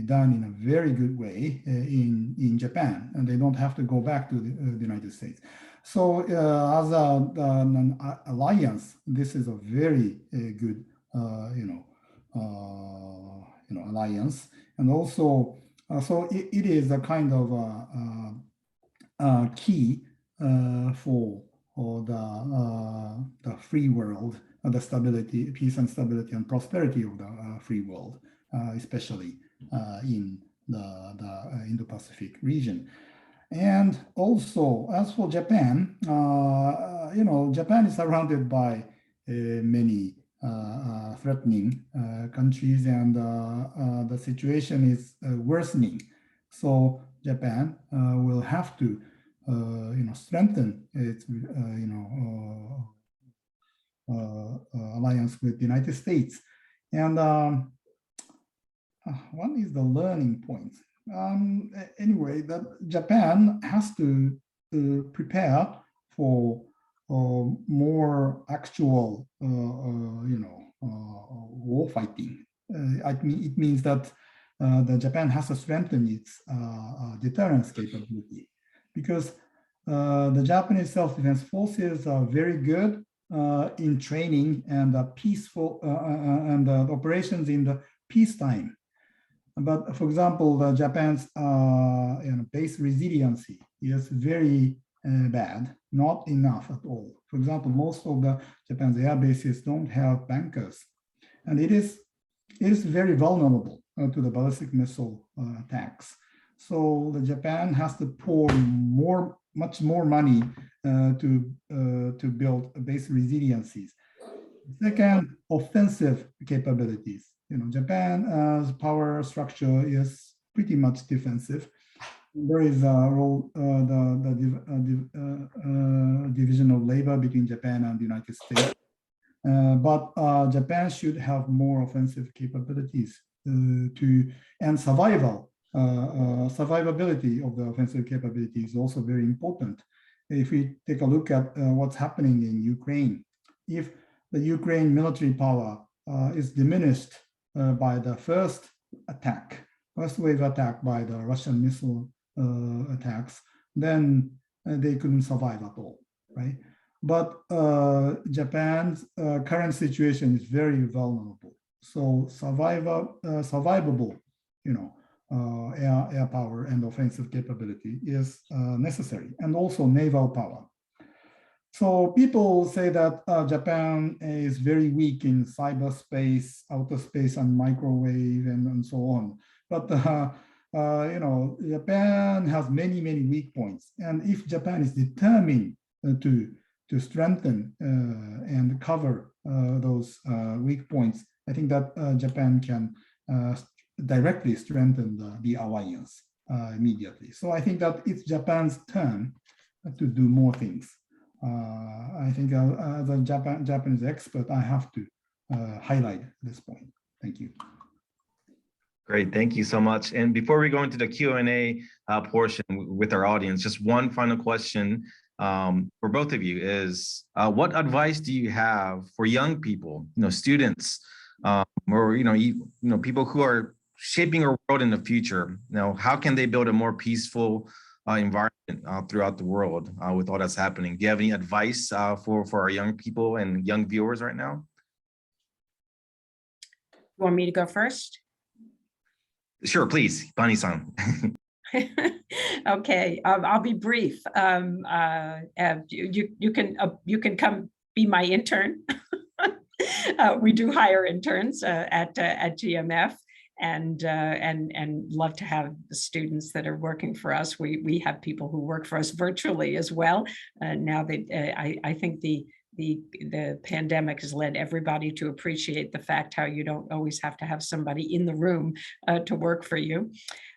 done in a very good way in Japan, and they don't have to go back to the United States. So as an alliance, this is a very good alliance, and also so it is a kind of key for the free world, the stability, peace and stability and prosperity of the free world, especially in the Indo-Pacific region. And also, as for Japan, Japan is surrounded by many threatening countries, and the situation is worsening. So Japan will have to strengthen its alliance with the United States. And one is the learning point. Anyway, that Japan has to prepare for more actual, war fighting. It means that the Japan has to strengthen its deterrence capability, because the Japanese self-defense forces are very good in training and peaceful and operations in the peacetime. But for example, the Japan's base resiliency is very bad, not enough at all. For example, most of the Japan's air bases don't have bunkers, and it is very vulnerable to the ballistic missile attacks. So the Japan has to pour much more money to build base resiliencies. Second, offensive capabilities. Japan's power structure is pretty much defensive. There is a role, the division of labor between Japan and the United States. But Japan should have more offensive capabilities and survivability of the offensive capability is also very important. If we take a look at what's happening in Ukraine, if the Ukraine military power is diminished by the first wave attack by the Russian missile attacks, then they couldn't survive at all, right? But Japan's current situation is very vulnerable. So survivable, air power and offensive capability is necessary, and also naval power. So people say that Japan is very weak in cyberspace, outer space, and microwave, and so on. But Japan has many weak points, and if Japan is determined to strengthen and cover those weak points, I think that Japan can directly strengthen the alliance immediately. So I think that it's Japan's turn to do more things. I think as a Japanese expert, I have to highlight this point. Thank you. Great, thank you so much. And before we go into the Q&A portion with our audience, just one final question for both of you is, what advice do you have for young people, students, or people who are shaping our world in the future? How can they build a more peaceful environment throughout the world with all that's happening? Do you have any advice for our young people and young viewers right now? You want me to go first? Sure, please, Pani-san. Okay, I'll be brief. You can come be my intern. We do hire interns at GMF, and love to have the students that are working for us. We have people who work for us virtually as well. Now that I think the pandemic has led everybody to appreciate the fact how you don't always have to have somebody in the room to work for you.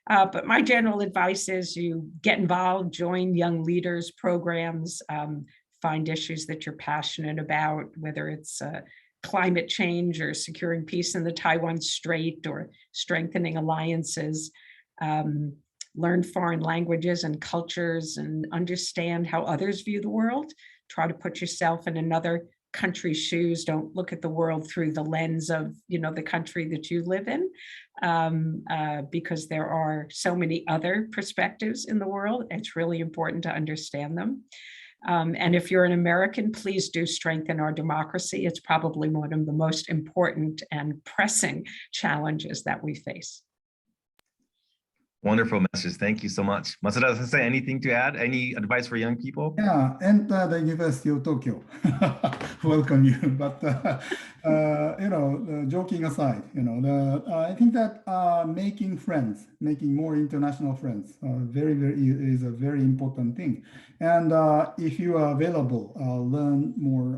But my general advice is you get involved, join young leaders programs, find issues that you're passionate about, whether it's climate change or securing peace in the Taiwan Strait or strengthening alliances. Learn foreign languages and cultures and understand how others view the world. Try to put yourself in another country's shoes. Don't look at the world through the lens of the country that you live in, because there are so many other perspectives in the world. It's really important to understand them. And if you're an American, please do strengthen our democracy. It's probably one of the most important and pressing challenges that we face. Wonderful message. Thank you so much. Matsuda-sensei, anything to add? Any advice for young people? Yeah, and the University of Tokyo welcome you. But joking aside, I think that making friends, making more international friends, is a very important thing. And if you are available, learn more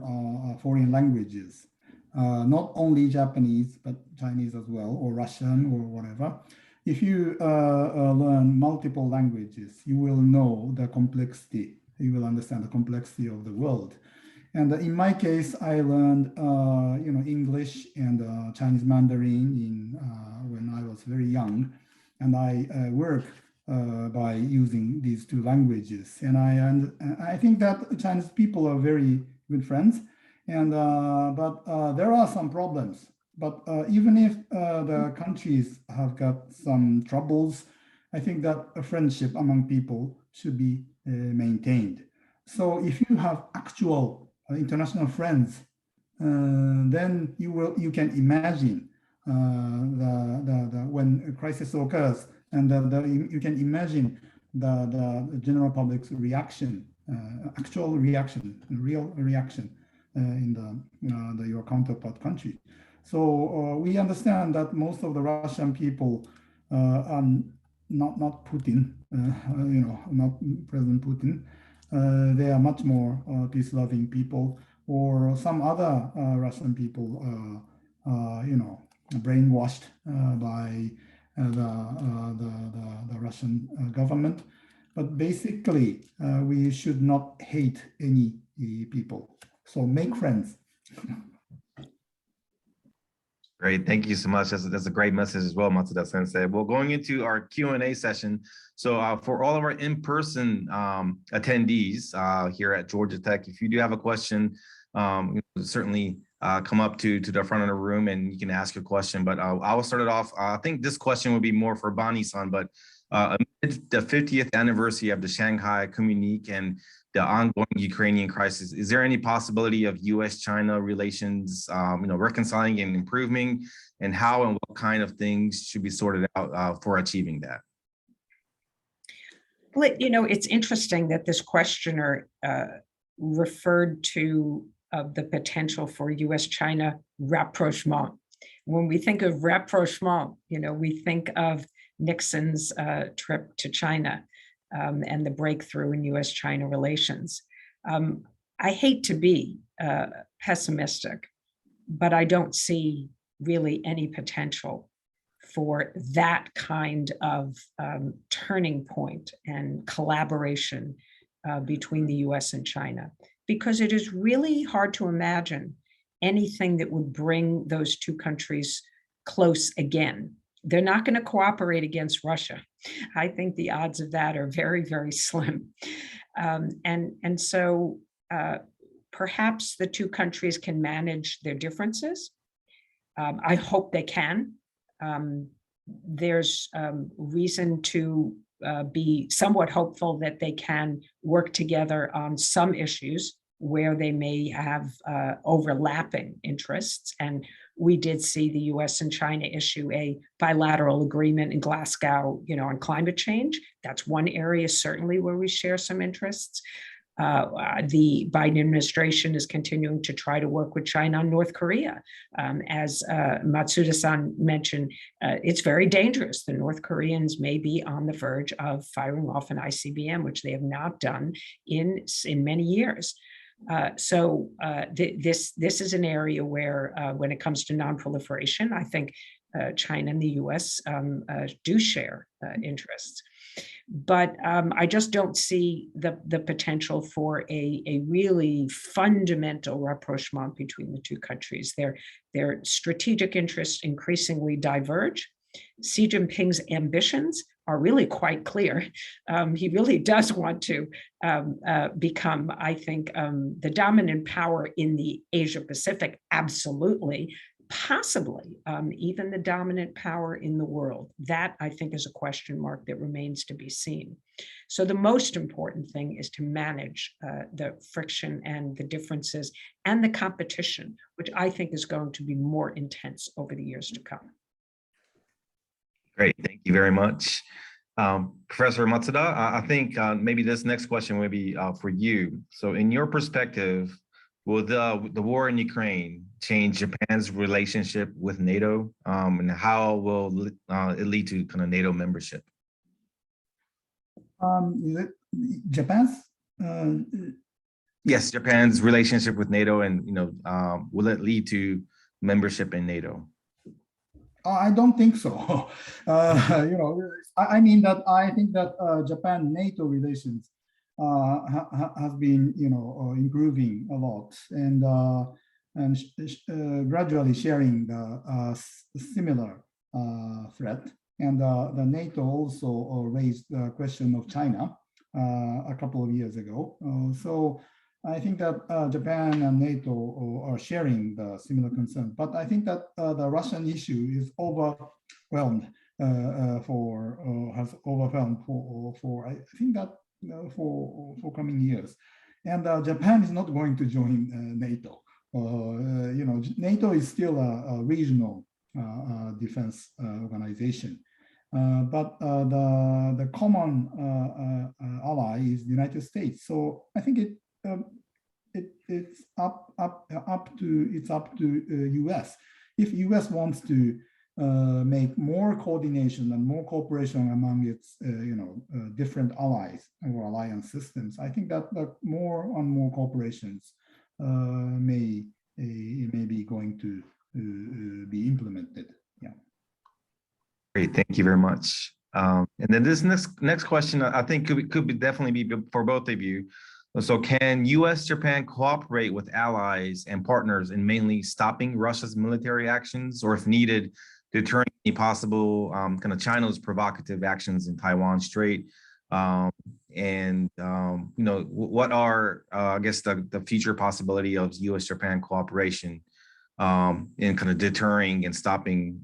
foreign languages, not only Japanese but Chinese as well, or Russian or whatever. If you learn multiple languages, you will know the complexity. You will understand the complexity of the world. And in my case, I learned, English and Chinese Mandarin when I was very young, and I work by using these two languages. And I think that Chinese people are very good friends, and but there are some problems. But even if the countries have got some troubles, I think that a friendship among people should be maintained. So if you have actual international friends, then you can imagine when a crisis occurs, and you can imagine the general public's reaction, actual reaction, real reaction in your counterpart country. So we understand that most of the Russian people are not Putin, not President Putin. They are much more peace-loving people, or some other Russian people, brainwashed by the Russian government. But basically, we should not hate any people. So make friends. Great, thank you so much. That's a great message as well, Matsuda Sensei. Well, going into our Q&A session. So for all of our in-person attendees here at Georgia Tech, if you do have a question, certainly come up to the front of the room and you can ask your question. But I will start it off. I think this question would be more for Bani-san, but amid the 50th anniversary of the Shanghai Communique and the ongoing Ukrainian crisis, is there any possibility of U.S.-China relations, reconciling and improving, and how and what kind of things should be sorted out for achieving that? Well, it's interesting that this questioner referred to the potential for U.S.-China rapprochement. When we think of rapprochement, we think of Nixon's trip to China and the breakthrough in U.S.-China relations. I hate to be pessimistic, but I don't see really any potential for that kind of turning point and collaboration between the U.S. and China, because it is really hard to imagine anything that would bring those two countries close again. They're not going to cooperate against Russia. I think the odds of that are very, very slim. And so perhaps the two countries can manage their differences. I hope they can. There's reason to be somewhat hopeful that they can work together on some issues where they may have overlapping interests. And we did see the US and China issue a bilateral agreement in Glasgow, on climate change. That's one area certainly where we share some interests. The Biden administration is continuing to try to work with China on North Korea. As Matsuda-san mentioned, it's very dangerous. The North Koreans may be on the verge of firing off an ICBM, which they have not done in many years. So this is an area where, when it comes to nonproliferation, I think China and the US do share interests. But I just don't see the potential for a really fundamental rapprochement between the two countries. Their strategic interests increasingly diverge. Xi Jinping's ambitions are really quite clear. He really does want to become, I think, the dominant power in the Asia-Pacific, absolutely. Possibly even the dominant power in the world. That, I think, is a question mark that remains to be seen. So the most important thing is to manage the friction and the differences and the competition, which I think is going to be more intense over the years to come. Great, thank you very much. Professor Matsuda, I think maybe this next question will be for you. So in your perspective, will the war in Ukraine change Japan's relationship with NATO, and how will it lead to kind of NATO membership? Japan's? Yes, Japan's relationship with NATO, and will it lead to membership in NATO? I don't think so. I think that Japan-NATO relations has been, improving a lot, and gradually sharing the similar threat. And the NATO also raised the question of China a couple of years ago. So I think that Japan and NATO are sharing the similar concern, but I think that the Russian issue is overwhelmed has overwhelmed for I think that for coming years, and Japan is not going to join NATO. NATO is still a regional defense organization. But the common ally is the United States. So I think it's up to US. If US wants to make more coordination and more cooperation among its different allies or alliance systems, I think that more and more corporations may be going to be implemented. Yeah. Great, thank you very much. And then this next question, I think could be definitely be for both of you. So can US, Japan cooperate with allies and partners in mainly stopping Russia's military actions, or if needed, deterring any possible kind of China's provocative actions in Taiwan Strait? What are, I guess, the future possibility of US-Japan cooperation in kind of deterring and stopping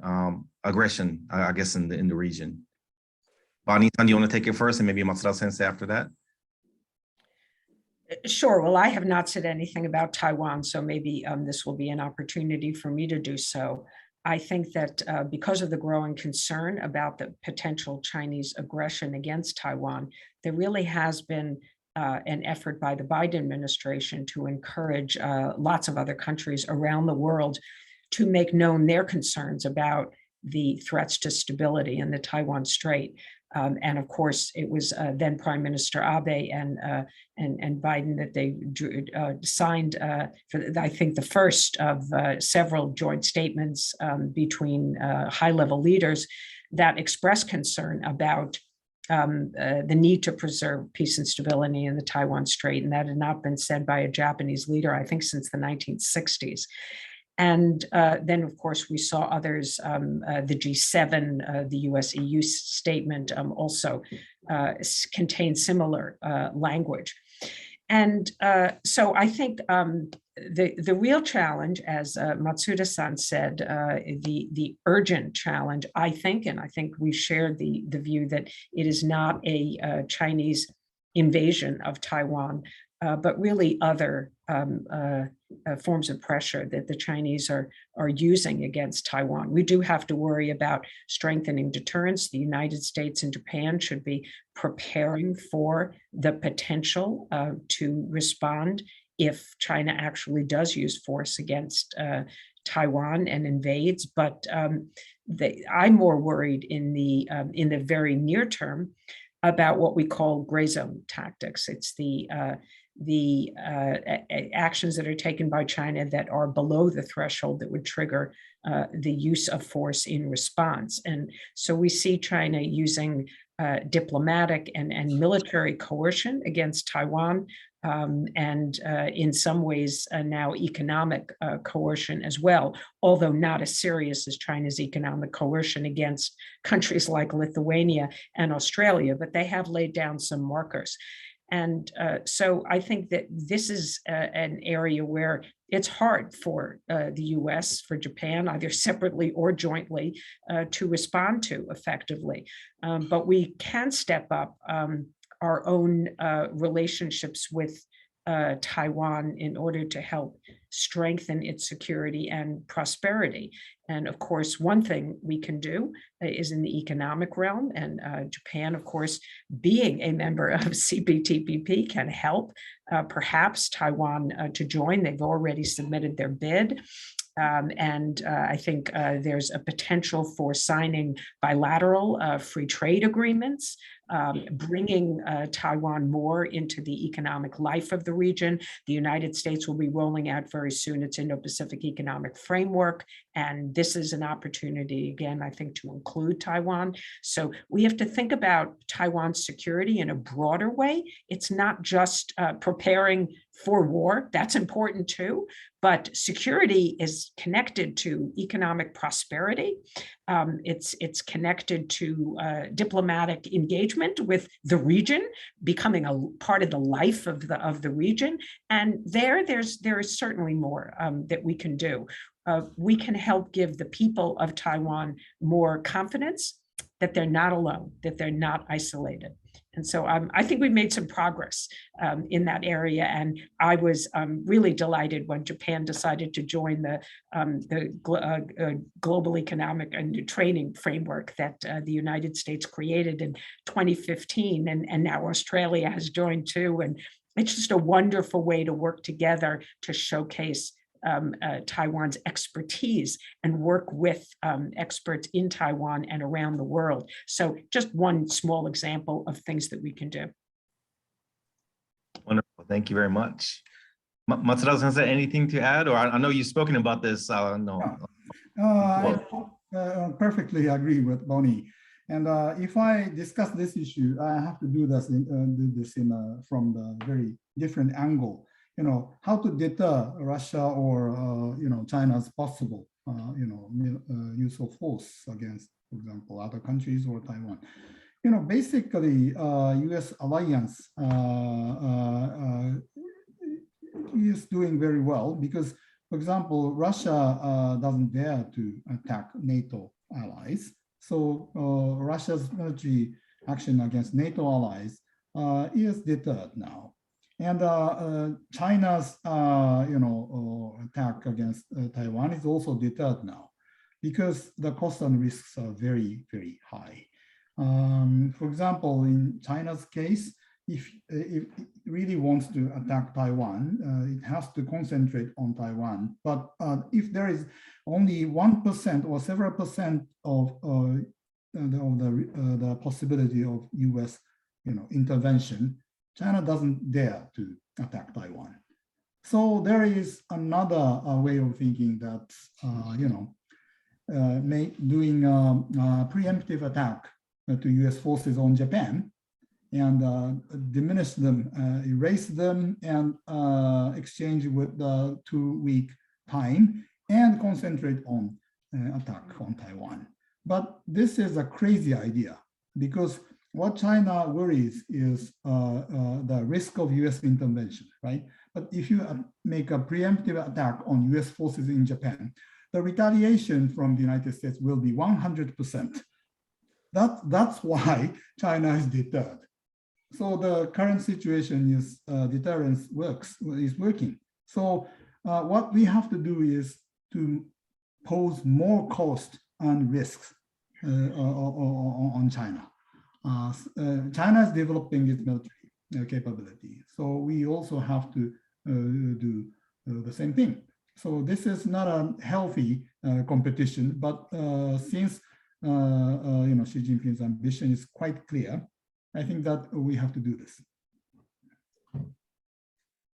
aggression, I guess, in the region? Bonnie-san, do you want to take it first, and maybe Matsuda-sensei after that? Sure. Well, I have not said anything about Taiwan, so maybe this will be an opportunity for me to do so. I think that because of the growing concern about the potential Chinese aggression against Taiwan, there really has been an effort by the Biden administration to encourage lots of other countries around the world to make known their concerns about the threats to stability in the Taiwan Strait. And of course, it was then Prime Minister Abe and Biden that they signed, for, I think, the first of several joint statements between high-level leaders that expressed concern about the need to preserve peace and stability in the Taiwan Strait. And that had not been said by a Japanese leader, I think, since the 1960s. And then, of course, we saw others, the G7, the US-EU statement also contained similar language. And so I think the real challenge, as Matsuda-san said, the urgent challenge, I think, and I think we share the view that it is not a Chinese invasion of Taiwan, but really other forms of pressure that the Chinese are using against Taiwan. We do have to worry about strengthening deterrence. The United States and Japan should be preparing for the potential to respond if China actually does use force against Taiwan and invades. But I'm more worried in the very near term about what we call gray zone tactics. It's the actions that are taken by China that are below the threshold that would trigger the use of force in response. And so we see China using diplomatic and military coercion against Taiwan, and in some ways now economic coercion as well, although not as serious as China's economic coercion against countries like Lithuania and Australia, but they have laid down some markers. And so I think that this is an area where it's hard for the US, for Japan, either separately or jointly, to respond to effectively. But we can step up our own relationships with Taiwan in order to help strengthen its security and prosperity. And of course, one thing we can do is in the economic realm, and Japan, of course, being a member of CPTPP can help perhaps Taiwan to join. They've already submitted their bid. And I think there's a potential for signing bilateral free trade agreements bringing Taiwan more into the economic life of the region. The United States will be rolling out very soon its Indo-Pacific Economic Framework. And this is an opportunity, again, I think, to include Taiwan. So we have to think about Taiwan's security in a broader way. It's not just preparing for war. That's important too. But security is connected to economic prosperity. It's connected to diplomatic engagement with the region, becoming a part of the life of the region. And there is certainly more that we can do. We can help give the people of Taiwan more confidence that they're not alone, that they're not isolated. And so I think we've made some progress in that area. And I was really delighted when Japan decided to join the Global Economic and Training Framework that the United States created in 2015. And now Australia has joined too. And it's just a wonderful way to work together to showcase Taiwan's expertise and work with experts in Taiwan and around the world. So just one small example of things that we can do. Wonderful. Thank you very much. Matsuda-sensei, anything to add? Or I know you've spoken about this. No. I perfectly agree with Bonnie. And if I discuss this issue, I have to do this from the very different angle. How to deter Russia or China's possible use of force against, for example, other countries or Taiwan. Basically, U.S. alliance is doing very well because, for example, Russia doesn't dare to attack NATO allies. So Russia's military action against NATO allies is deterred now. And China's attack against Taiwan is also deterred now because the costs and risks are very, very high. For example, in China's case, if it really wants to attack Taiwan, it has to concentrate on Taiwan. But if there is only 1% or several percent of the possibility of U.S. intervention, China doesn't dare to attack Taiwan. So there is another way of thinking that, doing a preemptive attack to US forces on Japan and diminish them, erase them, and exchange with the 2-week time and concentrate on attack on Taiwan. But this is a crazy idea because what China worries is the risk of US intervention, right? But if you make a preemptive attack on US forces in Japan, the retaliation from the United States will be 100%. That's why China is deterred. So the current situation is deterrence is working. So what we have to do is to pose more cost and risks on China. China is developing its military capability. So we also have to do the same thing. So this is not a healthy competition, but since Xi Jinping's ambition is quite clear, I think that we have to do this.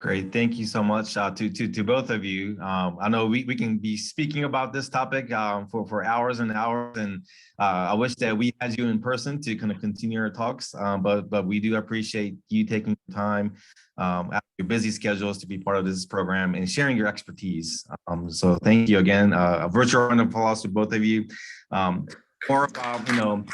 Great, thank you so much to both of you. I know we can be speaking about this topic for hours and hours, and I wish that we had you in person to kind of continue our talks, but we do appreciate you taking time out of your busy schedules to be part of this program and sharing your expertise. So thank you again. A virtual round of applause to both of you. More about,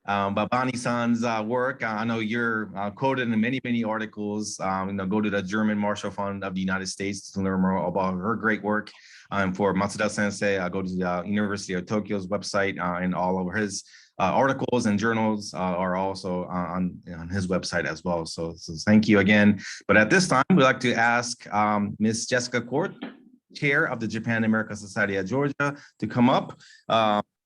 Babani-san's work. I know you're quoted in many articles. Go to the German Marshall Fund of the United States to learn more about her great work. For Matsuda-sensei, I go to the University of Tokyo's website, and all of his articles and journals are also on his website as well. So thank you again. But at this time, we'd like to ask Ms. Jessica Court, Chair of the Japan-America Society at Georgia, to come up.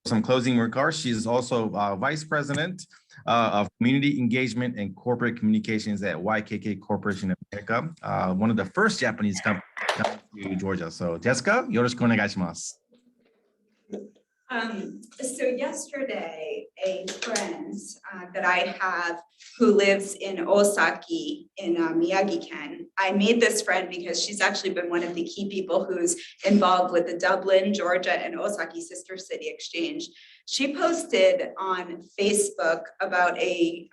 Some closing remarks. She's also Vice President of Community Engagement and Corporate Communications at YKK Corporation of America, one of the first Japanese companies to come to Georgia. So Jessica, yoroshiku onegai shimasu. So yesterday, a friend that I have who lives in Osaki in Miyagi-ken, I made this friend because she's actually been one of the key people who's involved with the Dublin, Georgia, and Osaki Sister City Exchange. She posted on Facebook about a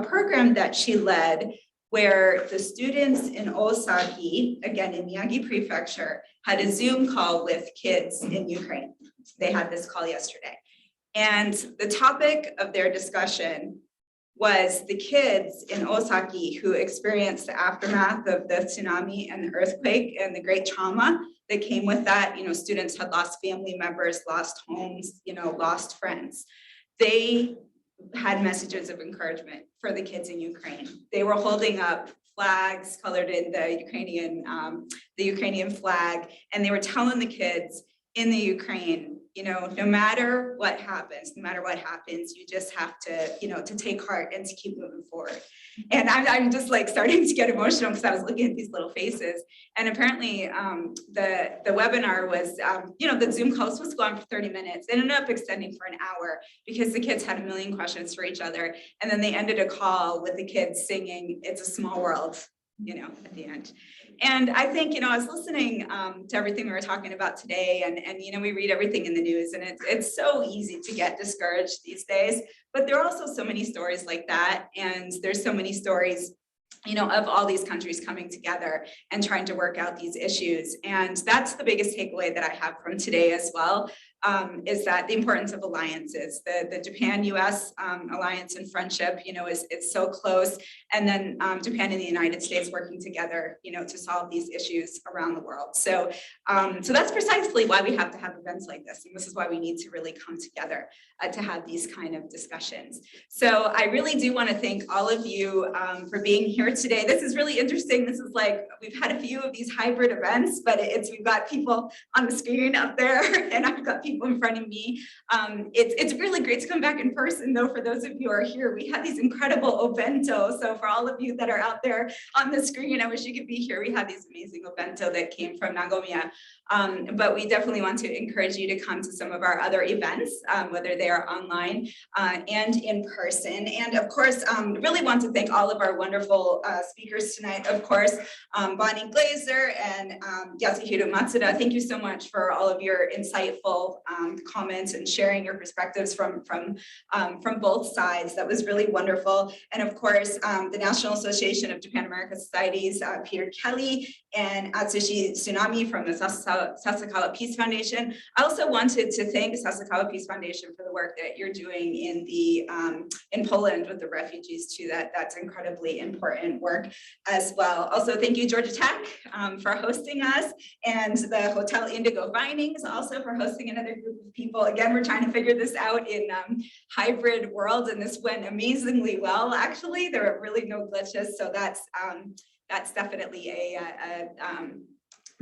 program that she led where the students in Osaki, again in Miyagi Prefecture, had a Zoom call with kids in Ukraine. They had this call yesterday. And the topic of their discussion was the kids in Osaki who experienced the aftermath of the tsunami and the earthquake and the great trauma that came with that. You know, students had lost family members, lost homes, you know, lost friends. They had messages of encouragement for the kids in Ukraine. They were holding up flags colored in the Ukrainian flag, and they were telling the kids in the Ukraine, you know, no matter what happens, you just have to, you know, to take heart and to keep moving forward. And I'm just like starting to get emotional because I was looking at these little faces. And apparently the webinar was, you know, the Zoom call was supposed to go on for 30 minutes. It ended up extending for an hour because the kids had a million questions for each other. And then they ended a call with the kids singing "It's a Small World," you know, at the end. And I think, you know, I was listening to everything we were talking about today, and you know, we read everything in the news, and it's so easy to get discouraged these days. But there are also so many stories like that, and there's so many stories, you know, of all these countries coming together and trying to work out these issues. And that's the biggest takeaway that I have from today as well, is that the importance of alliances, the Japan-US alliance and friendship, you know, is so close. And then Japan and the United States working together, you know, to solve these issues around the world. So, so that's precisely why we have to have events like this. And this is why we need to really come together to have these kind of discussions. So I really do want to thank all of you for being here today. This is really interesting. This is like, we've had a few of these hybrid events, but we've got people on the screen up there and I've got people in front of me. It's really great to come back in person though, for those of you who are here. We had these incredible obento. So for all of you that are out there on the screen, I wish you could be here. We had these amazing obento that came from Nagoya. But we definitely want to encourage you to come to some of our other events, whether they are online and in person. And of course, really want to thank all of our wonderful speakers tonight. Of course, Bonnie Glaser and Yasuhiro Matsuda, thank you so much for all of your insightful comments and sharing your perspectives from both sides. That was really wonderful. And of course, the National Association of Japan America Societies, Peter Kelly and Atsushi Tsunami from the Sasakawa Peace Foundation. I also wanted to thank Sasakawa Peace Foundation for the work that you're doing in Poland with the refugees too. That's incredibly important work as well. Also, thank you, Georgia Tech, for hosting us, and the Hotel Indigo Findings also for hosting another group of people. Again, we're trying to figure this out in hybrid world, and this went amazingly well. Actually, there are really no glitches, so that's definitely a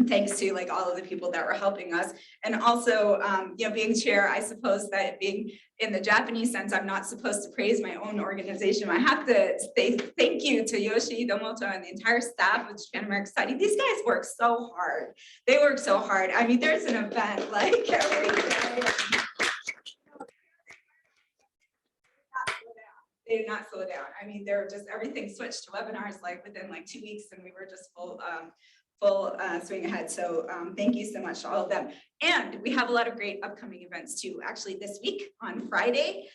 thanks to like all of the people that were helping us. And also, you know, being chair, I suppose that being in the Japanese sense, I'm not supposed to praise my own organization. I have to say thank you to Yoshi Domoto and the entire staff of Japan America Society. These guys work so hard. They work so hard. I mean, there's an event like every day. They did not slow down. I mean, they're just, everything switched to webinars like within like 2 weeks, and we were just full swing ahead. So thank you so much to all of them. And we have a lot of great upcoming events too. Actually, this week on Friday,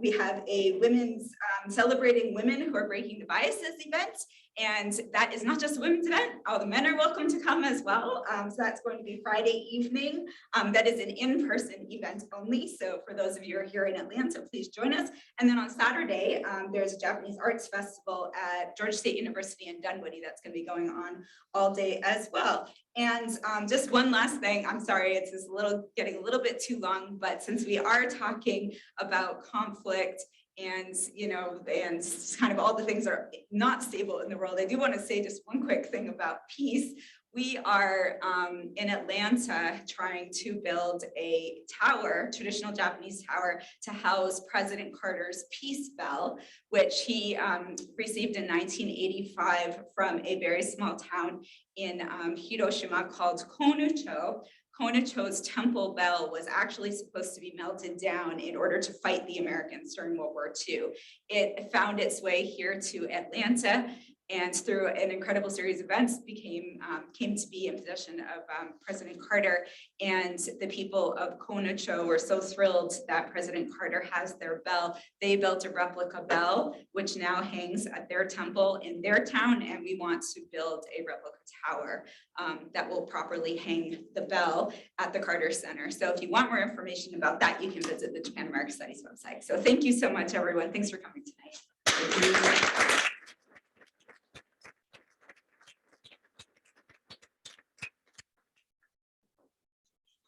we have a women's celebrating women who are breaking the biases event. And that is not just a women's event. All the men are welcome to come as well. So that's going to be Friday evening. That is an in-person event only. So for those of you who are here in Atlanta, please join us. And then on Saturday, there's a Japanese Arts Festival at Georgia State University in Dunwoody that's going to be going on all day as well. And just one last thing, I'm sorry, it's just getting a little bit too long, but since we are talking about conflict and, you know, and kind of all the things that are not stable in the world, I do want to say just one quick thing about peace. We are in Atlanta trying to build a tower, traditional Japanese tower, to house President Carter's peace bell, which he received in 1985 from a very small town in Hiroshima called Konucho. Konocho's temple bell was actually supposed to be melted down in order to fight the Americans during World War II. It found its way here to Atlanta, and through an incredible series of events came to be in possession of President Carter. And the people of Konocho were so thrilled that President Carter has their bell. They built a replica bell, which now hangs at their temple in their town, and we want to build a replica tower that will properly hang the bell at the Carter Center. So if you want more information about that, you can visit the Japan America Studies website. So thank you so much, everyone. Thanks for coming tonight. Thank you.